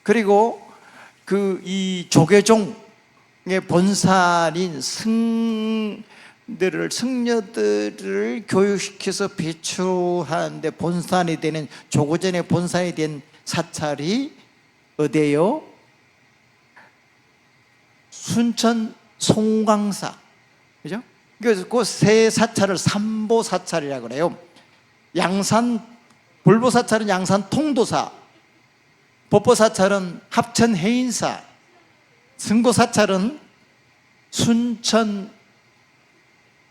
그리고 이 조계종의 본산인 승려들을 교육시켜서 배출하는데 본산이 되는, 조계종의 본산이 된 사찰이 어디예요? 순천 송광사, 그죠? 그래서 그 세 사찰을 삼보사찰이라고 그래요. 불보사찰은 양산 통도사, 법보사찰은 합천 해인사, 승고사찰은 순천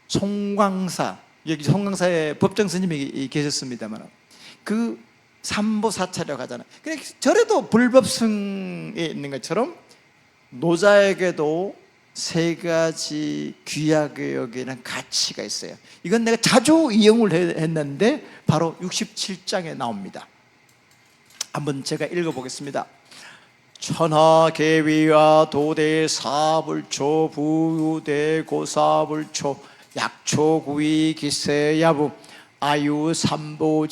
송광사, 여기 송광사에 법정 스님이 계셨습니다만 그 삼보사찰이라고 하잖아요. 절에도 불법승에 있는 것처럼 노자에게도 세 가지 귀하게 여기는 가치가 있어요. 이건 내가 자주 이용을 했는데 바로 67장에 나옵니다. 한번 제가 읽어보겠습니다. 천하계위와 도대사불초 부유대고사불초 약초구이 기세야부 아유삼보지보지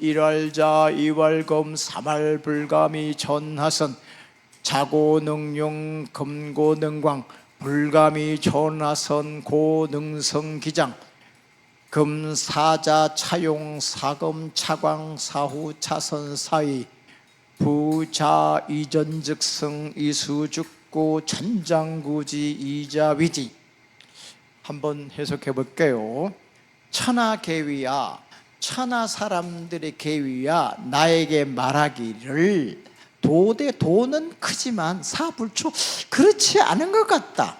일월자 이월검 삼할불감이 전하선 자고능용 금고능광 불감이 전하선 고능성기장 금사자 차용 사금 차광 사후 차선 사이 부자 이전즉승 이수죽고 천장구지 이자위지. 한번 해석해 볼게요. 천하계위야, 천하 사람들의 계위야 나에게 말하기를 도는 크지만 사불초 그렇지 않은 것 같다.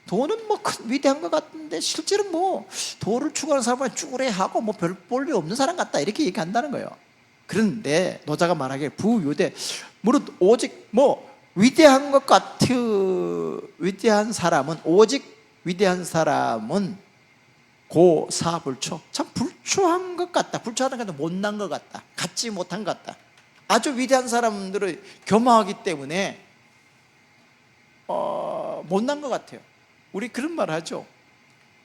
도는 뭐 위대한 것 같은데 실제로 뭐 도를 추구하는 사람은 쭈그레하고 뭐 별 볼일 없는 사람 같다 이렇게 얘기한다는 거예요. 그런데 노자가 말하기에 부유대, 무릇 오직 뭐 위대한 것 같은 위대한 사람은 고사불초, 참 불초한 것 같다. 불초하는 것 같다. 못난 것 같다. 갖지 못한 것 같다. 아주 위대한 사람들을 겸하기 때문에 못난 것 같아요. 우리 그런 말 하죠.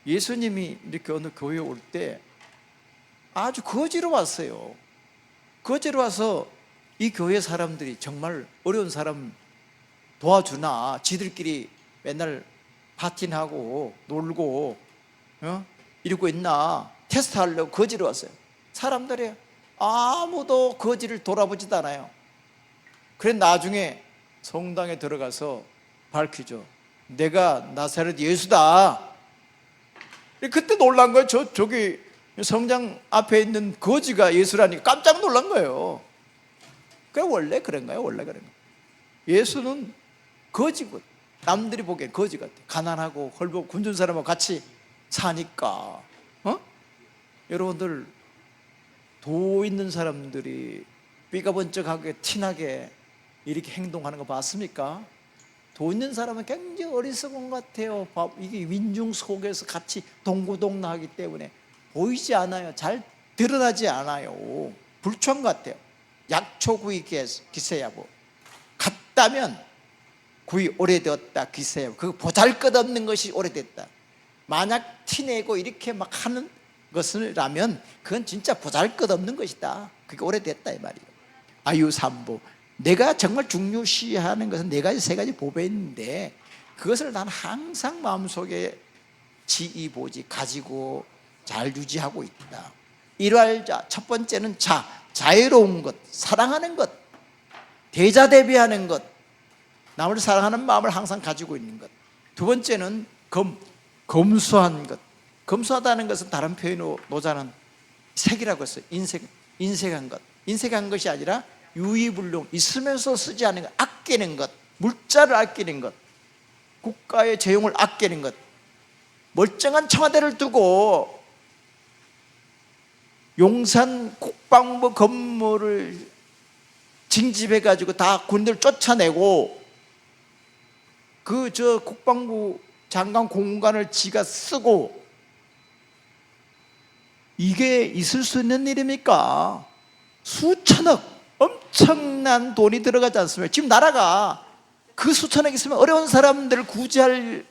예수님이 이렇게 어느 교회에 올 때 아주 거지로 왔어요. 거지로 와서 이 교회 사람들이 정말 어려운 사람 도와주나, 지들끼리 맨날 파티하고 놀고 이러고 있나 테스트하려고 거지로 왔어요. 사람들이 아무도 거지를 돌아보지도 않아요. 그래 나중에 성당에 들어가서 밝히죠. 내가 나사렛 예수다. 그때 놀란 거예요. 저기 성장 앞에 있는 거지가 예수라니까 깜짝 놀란 거예요. 그게 원래 그런가요? 원래 그런 거예요. 예수는 거지고 남들이 보기엔 거지 같아. 가난하고 헐벗고 굶준 사람하고 같이 사니까. 여러분들 도 있는 사람들이 삐까번쩍하게 티나게 이렇게 행동하는 거 봤습니까? 도 있는 사람은 굉장히 어리석은 것 같아요. 이게 민중 속에서 같이 동고동락하기 때문에 보이지 않아요. 잘 드러나지 않아요. 불충 같아요. 약초구이 기세야부. 같다면 구이 오래되었다 기세야부. 그 보잘것없는 것이 오래됐다. 만약 티내고 이렇게 막 하는 것이라면 그건 진짜 보잘것없는 것이다. 그게 오래됐다 이 말이에요. 아유삼보. 내가 정말 중요시하는 것은 네 가지 세 가지 보배 있는데 그것을 난 항상 마음속에 지이보지 가지고 잘 유지하고 있다. 일활자. 첫 번째는 자유로운 것, 사랑하는 것, 대자대비하는 것, 남을 사랑하는 마음을 항상 가지고 있는 것. 두 번째는 검소한 것. 검소하다는 것은 다른 표현으로 노자는 색이라고 했어요. 인색한 것. 인색한 것이 아니라 유의불능, 있으면서 쓰지 않는 것, 아끼는 것, 물자를 아끼는 것, 국가의 재용을 아끼는 것. 멀쩡한 청와대를 두고 용산 국방부 건물을 징집해가지고 다 군대를 쫓아내고 국방부 장관 공간을 지가 쓰고 이게 있을 수 있는 일입니까? 수천억 엄청난 돈이 들어가지 않습니까? 지금 나라가 그 수천억 있으면 어려운 사람들을 구제할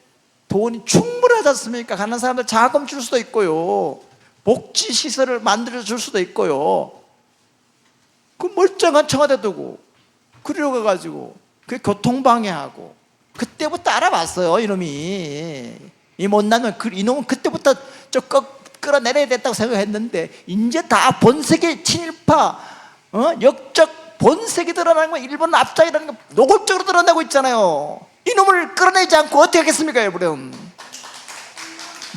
돈이 충분하지 않습니까? 가난한 사람들 자금 줄 수도 있고요, 복지시설을 만들어 줄 수도 있고요. 그 멀쩡한 청와대 두고 그리로 가가지고 그 교통방해하고 그때부터 알아봤어요. 이놈이 이 못난 이놈은 그때부터 끌어내려야 됐다고 생각했는데 이제 다 본색의 친일파 역적 본색이 드러나는 거, 일본 앞장이라는 거 노골적으로 드러나고 있잖아요. 이놈을 끌어내지 않고 어떻게 하겠습니까 여러분?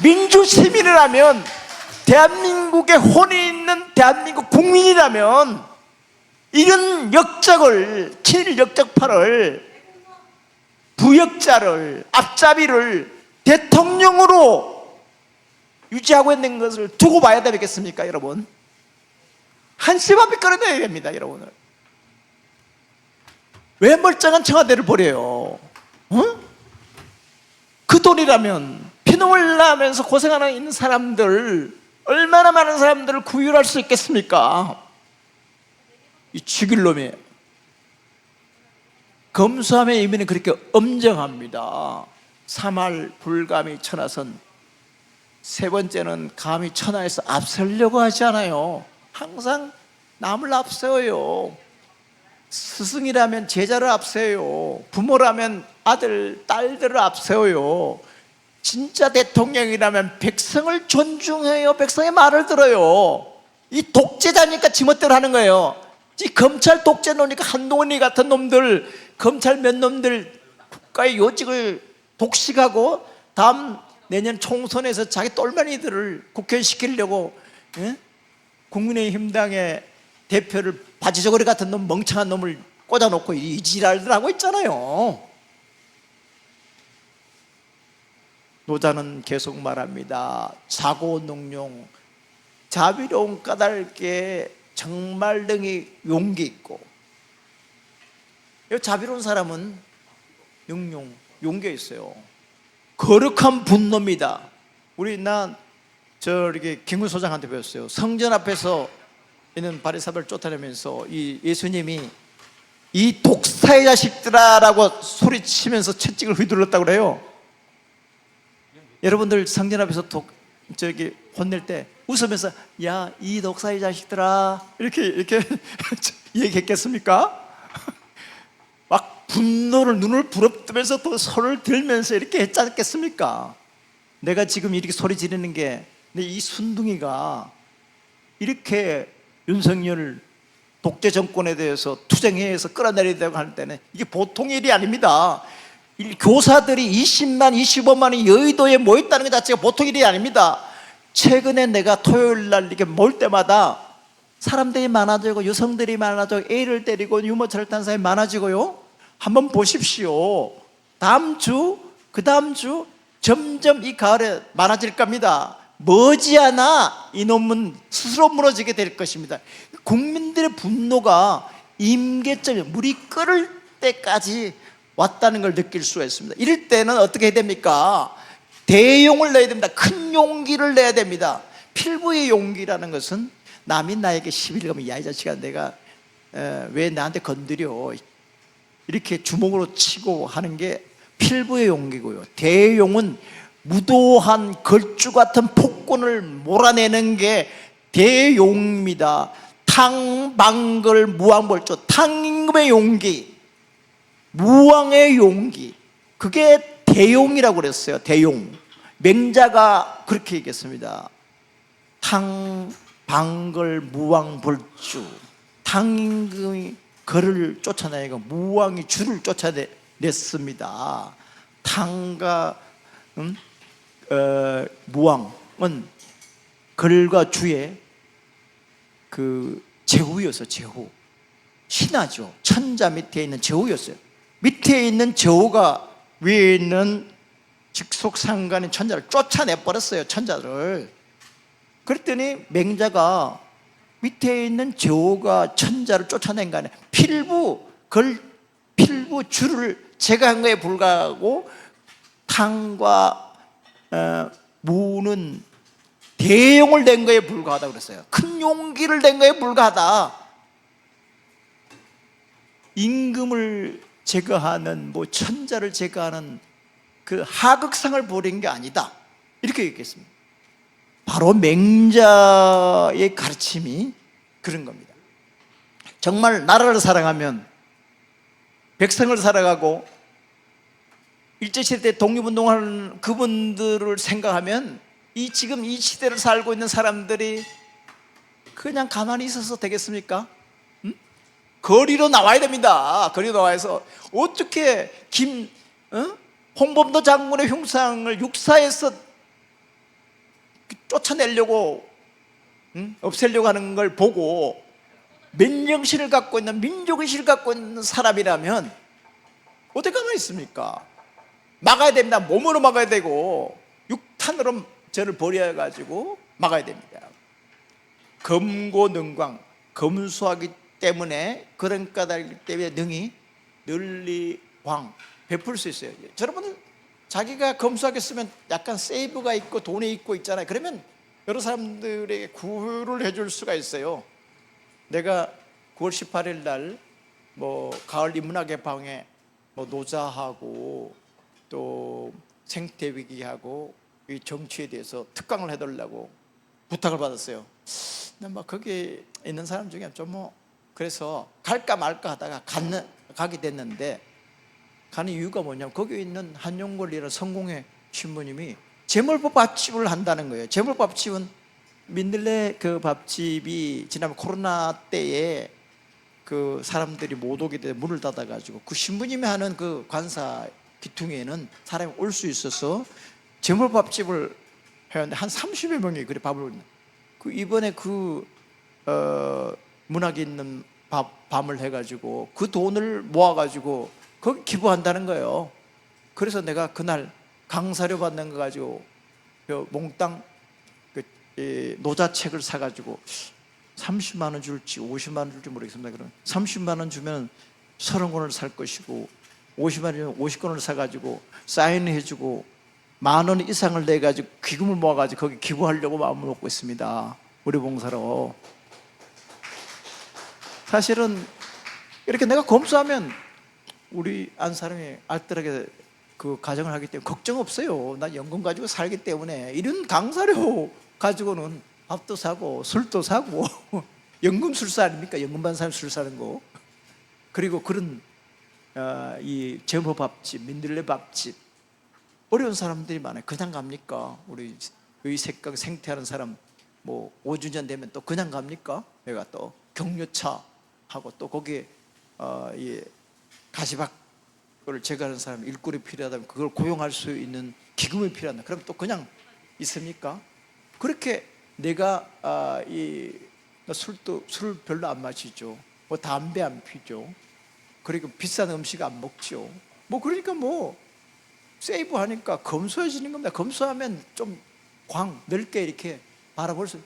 민주시민이라면, 대한민국에 혼이 있는 대한민국 국민이라면 이런 역적을, 친일 역적파를, 부역자를, 앞잡이를 대통령으로 유지하고 있는 것을 두고 봐야 되겠습니까 여러분? 한시바비 끌어내야 됩니다 여러분을. 왜 멀쩡한 청와대를 버려요? 그 돈이라면 피눈물 나면서 고생하는 있는 사람들, 얼마나 많은 사람들을 구휼할 수 있겠습니까? 이 죽일 놈이. 검소함의 의미는 그렇게 엄정합니다. 사말 불감이 천하선. 세 번째는 감히 천하에서 앞서려고 하지 않아요. 항상 남을 앞세워요. 스승이라면 제자를 앞세워요. 부모라면 아들, 딸들을 앞세워요. 진짜 대통령이라면 백성을 존중해요. 백성의 말을 들어요. 이 독재자니까 지멋대로 하는 거예요. 이 검찰 독재 놓으니까 한동훈이 같은 놈들, 검찰 몇 놈들 국가의 요직을 독식하고 다음 내년 총선에서 자기 똘마니들을 국회의원시키려고 국민의힘당의 대표를 바지저고리 같은 놈, 멍청한 놈을 꽂아놓고 이 지랄들 하고 있잖아요. 노자는 계속 말합니다. 자고농룡, 자비로운 까닭에 정말 등이 용기 있고, 이 자비로운 사람은 용기가 있어요. 거룩한 분노입니다. 이렇게 김군 소장한테 배웠어요. 성전 앞에서 있는 바리새인을 쫓아내면서 이 예수님이 이 독사의 자식들아라고 소리치면서 채찍을 휘둘렀다고 그래요. 여러분들 성전 앞에서 저기 혼낼 때 웃으면서 야, 이 독사의 자식들아 이렇게 얘기했겠습니까? 막 분노를 눈을 부릅뜨면서 또 손을 들면서 이렇게 했지 않겠습니까? 내가 지금 이렇게 소리 지르는 게 이 순둥이가 이렇게 윤석열 독재 정권에 대해서 투쟁해서 끌어내리려고 할 때는 이게 보통 일이 아닙니다. 교사들이 20만, 25만이 여의도에 모였다는 것 자체가 보통 일이 아닙니다. 최근에 내가 토요일 날 이렇게 모일 때마다 사람들이 많아지고 여성들이 많아지고 애를 때리고 유모차를 탄 사람이 많아지고요. 한번 보십시오. 다음 주, 그 다음 주 점점 이 가을에 많아질 겁니다. 머지않아 이놈은 스스로 무너지게 될 것입니다. 국민들의 분노가 임계점에 물이 끓을 때까지 왔다는 걸 느낄 수가 있습니다. 이럴 때는 어떻게 해야 됩니까? 대용을 내야 됩니다. 큰 용기를 내야 됩니다. 필부의 용기라는 것은 남이 나에게 시비를 걸면 야, 이 자식아 내가 왜 나한테 건드려 이렇게 주먹으로 치고 하는 게 필부의 용기고요. 대용은 무도한 걸주 같은 폭군을 몰아내는 게 대용입니다. 탕방걸 무왕벌조, 탕임금의 용기, 무왕의 용기, 그게 대용이라고 그랬어요. 대용. 맹자가 그렇게 얘기했습니다. 탕방걸 무왕벌주, 탕임금이 걸을 쫓아내고 무왕이 주를 쫓아냈습니다. 탕과 무왕은 걸과 주의 그 제후였어. 제후, 신하죠. 천자 밑에 있는 제후였어요. 밑에 있는 제후가 위에 있는 직속상관인 천자를 쫓아내버렸어요. 천자를. 그랬더니 맹자가 밑에 있는 제후가 천자를 쫓아낸 거 아니에요. 필부 주를 제거한 거에 불과하고 탕과 무는 대용을 낸 거에 불과하다고 그랬어요. 큰 용기를 낸 거에 불과하다. 임금을 제거하는 천자를 제거하는 그 하극상을 벌인 게 아니다, 이렇게 얘기했습니다. 바로 맹자의 가르침이 그런 겁니다. 정말 나라를 사랑하면 백성을 사랑하고 일제시대 때 독립운동하는 그분들을 생각하면 지금 이 시대를 살고 있는 사람들이 그냥 가만히 있어서 되겠습니까? 거리로 나와야 됩니다. 거리로 나와서 어떻게 홍범도 장군의 흉상을 육사에서 쫓아내려고 없애려고 하는 걸 보고 맨정신을 갖고 있는, 민족의식을 갖고 있는 사람이라면 어떻게 가만히 있습니까? 막아야 됩니다. 몸으로 막아야 되고 육탄으로 저를 버려가지고 막아야 됩니다. 검고능광, 검소하기 때문에 그런 까닭이기 때문에 능히 널리 광 베풀 수 있어요. 여러분들 자기가 검소하게 쓰면 약간 세이브가 있고 돈이 있고 있잖아요. 그러면 여러 사람들에게 구를 해줄 수가 있어요. 내가 9월 18일 날 가을 인문학의 방에 노자하고 또 생태위기하고 이 정치에 대해서 특강을 해달라고 부탁을 받았어요. 근데 거기 있는 사람 중에 좀 그래서 갈까 말까 하다가 가게 됐는데, 가는 이유가 뭐냐면 거기 있는 한용걸이라는 성공회 신부님이 제물법 밥집을 한다는 거예요. 제물법 밥집은 민들레 그 밥집이 지난 코로나 때에 그 사람들이 못 오게 돼 문을 닫아가지고 그 신부님이 하는 그 관사 기퉁에는 사람이 올 수 있어서 제물밥집을 해왔는데 한 30여 명이 그래 밥을 이번에 문학에 있는 밤을 해가지고 그 돈을 모아가지고 거기 기부한다는 거예요. 그래서 내가 그날 강사료 받는 거 가지고 몽땅 노자책을 사가지고 30만 원 줄지 50만 원 줄지 모르겠습니다. 그럼 30만 원 주면 30권을 살 것이고 50만 원 주면 50권을 사가지고 사인해주고 10,000원 이상을 내가지고 기금을 모아가지고 거기 기부하려고 마음을 먹고 있습니다. 우리 봉사로. 사실은 이렇게 내가 검소하면 우리 안 사람이 알뜰하게 그 가정을 하기 때문에 걱정 없어요. 나 연금 가지고 살기 때문에 이런 강사료 가지고는 밥도 사고 술도 사고 연금 술사 아닙니까? 연금 받는 사람 술 사는 거. 그리고 그런 이 점호 밥집, 민들레 밥집 어려운 사람들이 많아요. 그냥 갑니까? 우리 의색강 생태하는 사람 뭐 5주년 되면 또 그냥 갑니까? 내가 또 격려차 하고 또 거기에 이 가시밭을 제거하는 사람 일꾼이 필요하다면 그걸 고용할 수 있는 기금이 필요하다. 그럼 또 그냥 있습니까? 그렇게 내가 술 별로 안 마시죠. 뭐 담배 안 피죠. 그리고 비싼 음식 안 먹죠. 뭐 그러니까 뭐 세이브하니까 검소해지는 겁니다. 검소하면 좀 넓게 이렇게 바라볼 수,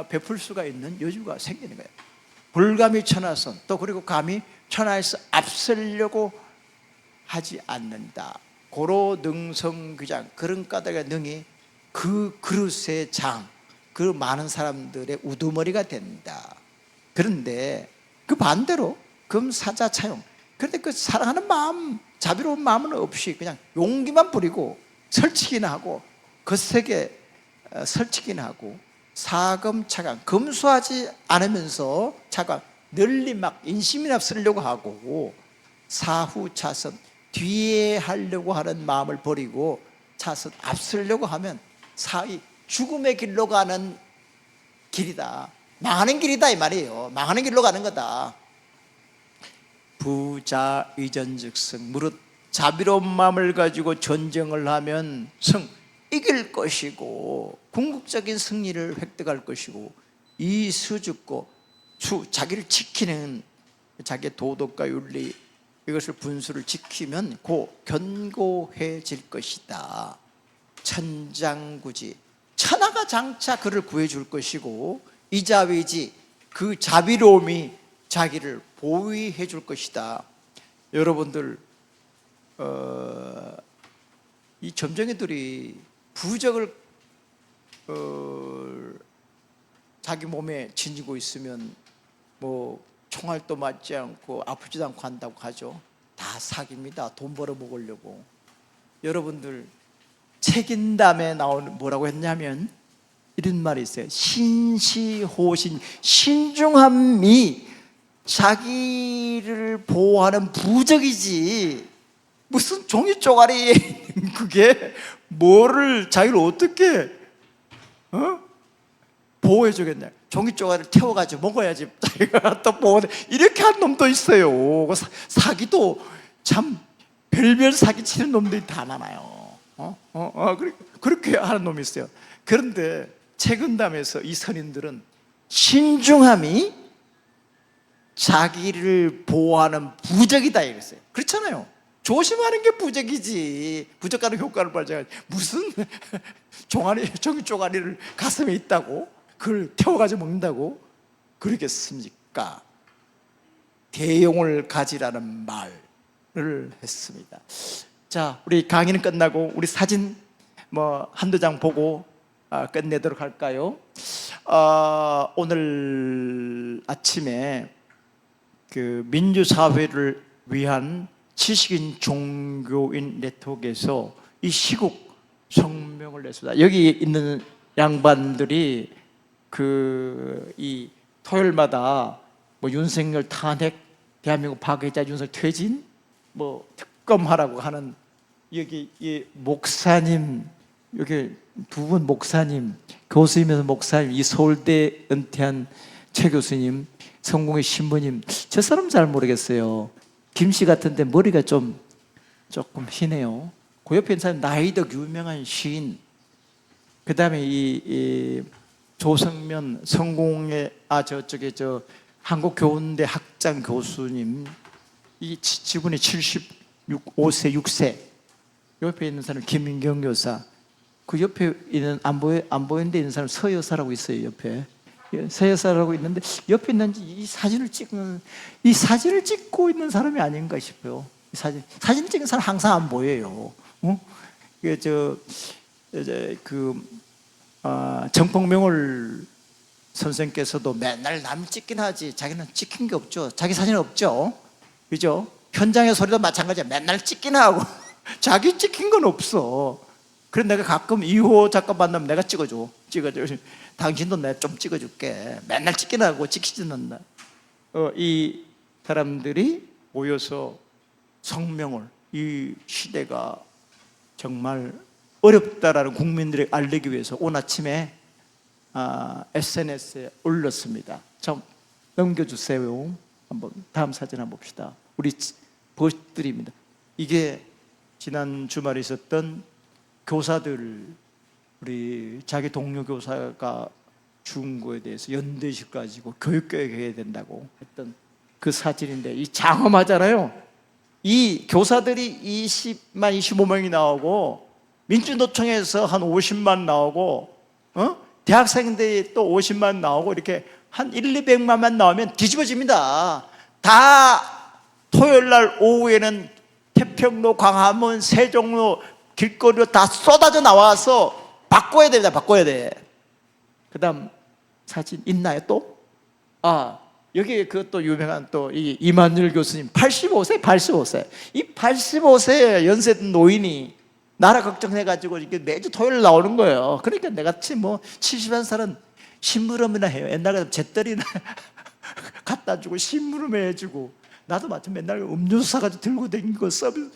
베풀 수가 있는 여유가 생기는 거예요. 불감이 천하선, 또 그리고 감히 천하에서 앞서려고 하지 않는다. 고로 능성규장, 그런 까닭에 능히 그 그릇의 장, 그 많은 사람들의 우두머리가 된다. 그런데 그 반대로 금사자차용, 그런데 그 사랑하는 마음, 자비로운 마음은 없이 그냥 용기만 부리고 설치기나 하고 거세게 설치기나 하고 사금차강, 검소하지 않으면서 차강, 널리 막 인심이나 쓰려고 하고 사후차선, 뒤에 하려고 하는 마음을 버리고 차선, 앞서려고 하면 사위, 죽음의 길로 가는 길이다. 망하는 길이다 이 말이에요. 망하는 길로 가는 거다. 부자의전즉승, 무릇 자비로운 마음을 가지고 전쟁을 하면 이길 것이고 궁극적인 승리를 획득할 것이고 이수줍고 자기를 지키는 자기의 도덕과 윤리 이것을 분수를 지키면 견고해질 것이다. 천장구지, 천하가 장차 그를 구해줄 것이고 이자위지, 그 자비로움이 자기를 보위해 줄 것이다. 여러분들 이 점쟁이들이 부적을 자기 몸에 지니고 있으면 뭐 총알도 맞지 않고 아프지도 않고 한다고 하죠. 다 사기입니다. 돈 벌어 먹으려고. 여러분들 책임담에 나오는 뭐라고 했냐면 이런 말이 있어요. 신시호신, 신중함이 자기를 보호하는 부적이지 무슨 종이 쪼가리 그게 뭐를 자기를 어떻게 보호해 주겠냐. 종이 쪼가리를 태워가지고 먹어야지 자기가 또 보호해. 이렇게 한 놈도 있어요. 사기도 참 별별 사기치는 놈들이 다 많아요. 그렇게 하는 놈이 있어요. 그런데 책임담에서 이 선인들은 신중함이 자기를 보호하는 부적이다 이랬어요. 그렇잖아요. 조심하는 게 부적이지. 부적과는 효과를 발휘하지. 무슨 종이 쪼가리를 가슴에 있다고 그걸 태워가지고 먹는다고 그러겠습니까? 대용을 가지라는 말을 했습니다. 자, 우리 강의는 끝나고 우리 사진 뭐 한두 장 보고 끝내도록 할까요? 오늘 아침에 그 민주사회를 위한 지식인 종교인 네트워크에서 이 시국 성명을 냈습니다. 여기 있는 양반들이 이 토요일마다 뭐 윤석열 탄핵, 대한민국 파괴자 윤석열 퇴진, 뭐 특검하라고 하는 여기 이 목사님, 여기 두 분 목사님, 교수님에서 목사님, 이 서울대 은퇴한 최 교수님, 성공의 신부님, 저 사람 잘 모르겠어요. 김씨 같은데 머리가 조금 희네요. 그 옆에 있는 사람 나이덕 유명한 시인, 그 다음에 이 조성면 성공의 한국교훈대 학장 교수님, 이 지분이 75세 6세. 옆에 있는 사람 김민경 여사, 그 옆에 있는 안 보이는 데 있는 사람 서 여사라고 있어요. 옆에 서 여사라고 있는데 옆에 있는 이 사진을 찍고 있는 사람이 아닌가 싶어요. 이 사진 찍은 사람 항상 안 보여요. 정폭명월 선생께서도 맨날 남 찍긴 하지 자기는 찍힌 게 없죠. 자기 사진은 없죠. 그죠? 현장의 소리도 마찬가지야. 맨날 찍긴 하고 자기 찍힌 건 없어. 그래 내가 가끔 2호 작가 만나면 내가 찍어줘. 당신도 내가 좀 찍어줄게. 맨날 찍기나 하고 찍히지는 않나. 이 사람들이 모여서 성명을, 이 시대가 정말 어렵다라는 국민들에게 알리기 위해서 오늘 아침에 SNS에 올렸습니다. 좀 넘겨주세요. 한번 다음 사진 한번 봅시다. 우리 보드립니다. 이게 지난 주말에 있었던 교사들, 우리 자기 동료 교사가 죽은 거에 대해서 연대식 가지고 교육교육 해야 된다고 했던 그 사진인데, 이 장엄하잖아요. 이 교사들이 20만 25명이 나오고 민주노총에서 한 50만 나오고 대학생들이 또 50만 나오고 이렇게 한 1, 200만만 나오면 뒤집어집니다. 다 토요일 날 오후에는 태평로, 광화문, 세종로 길거리로 다 쏟아져 나와서 바꿔야 됩니다. 바꿔야 돼. 그 다음 사진 있나요 또? 여기 그것도 유명한 또 이 이만율 교수님 85세. 이 85세 연세 든 노인이 나라 걱정해가지고 이렇게 매주 토요일 나오는 거예요. 그러니까 내같이 뭐 70한 살은 심부름이나 해요. 옛날에 잿더리나 갖다 주고 심부름 해주고, 나도 마침 맨날 음료수 사가지고 들고 다니는 거 서비스.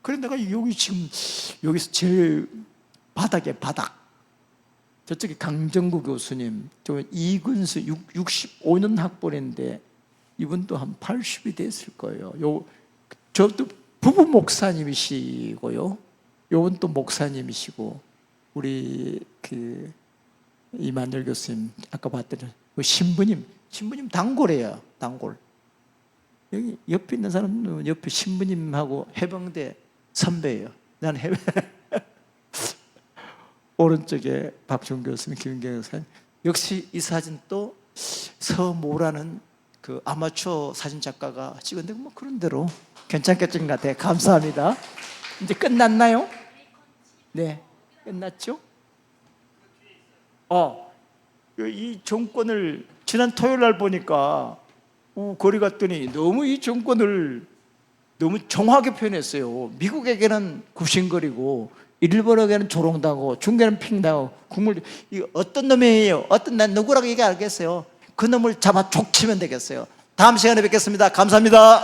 그래 내가 여기 지금 여기서 제일 바닥에 바닥. 저쪽에 강정구 교수님, 저 이근수 65년 학번인데 이분도 한 80이 됐을 거예요. 저도 부부 목사님이시고요. 요분 또 목사님이시고, 우리 그 이만열 교수님 아까 봤던 신부님 단골이에요. 단골. 여기 옆에 있는 사람은 옆에 신부님하고 해병대 선배예요. 난 해병. 오른쪽에 박준 교수님, 김은경 교수님. 역시 이 사진 또 서모라는 그 아마추어 사진 작가가 찍었는데 뭐 그런 대로 괜찮게 찍은 것 같아요. 감사합니다. 이제 끝났나요? 네, 끝났죠? 이 정권을 지난 토요일 날 보니까 거리 갔더니 너무 이 정권을 너무 정확하게 표현했어요. 미국에게는 굽신거리고 일본에게는 조롱당하고 중국에는 핑당하고 국물, 이거 어떤 놈이에요? 난 누구라고 얘기 알겠어요? 그 놈을 잡아 족치면 되겠어요. 다음 시간에 뵙겠습니다. 감사합니다.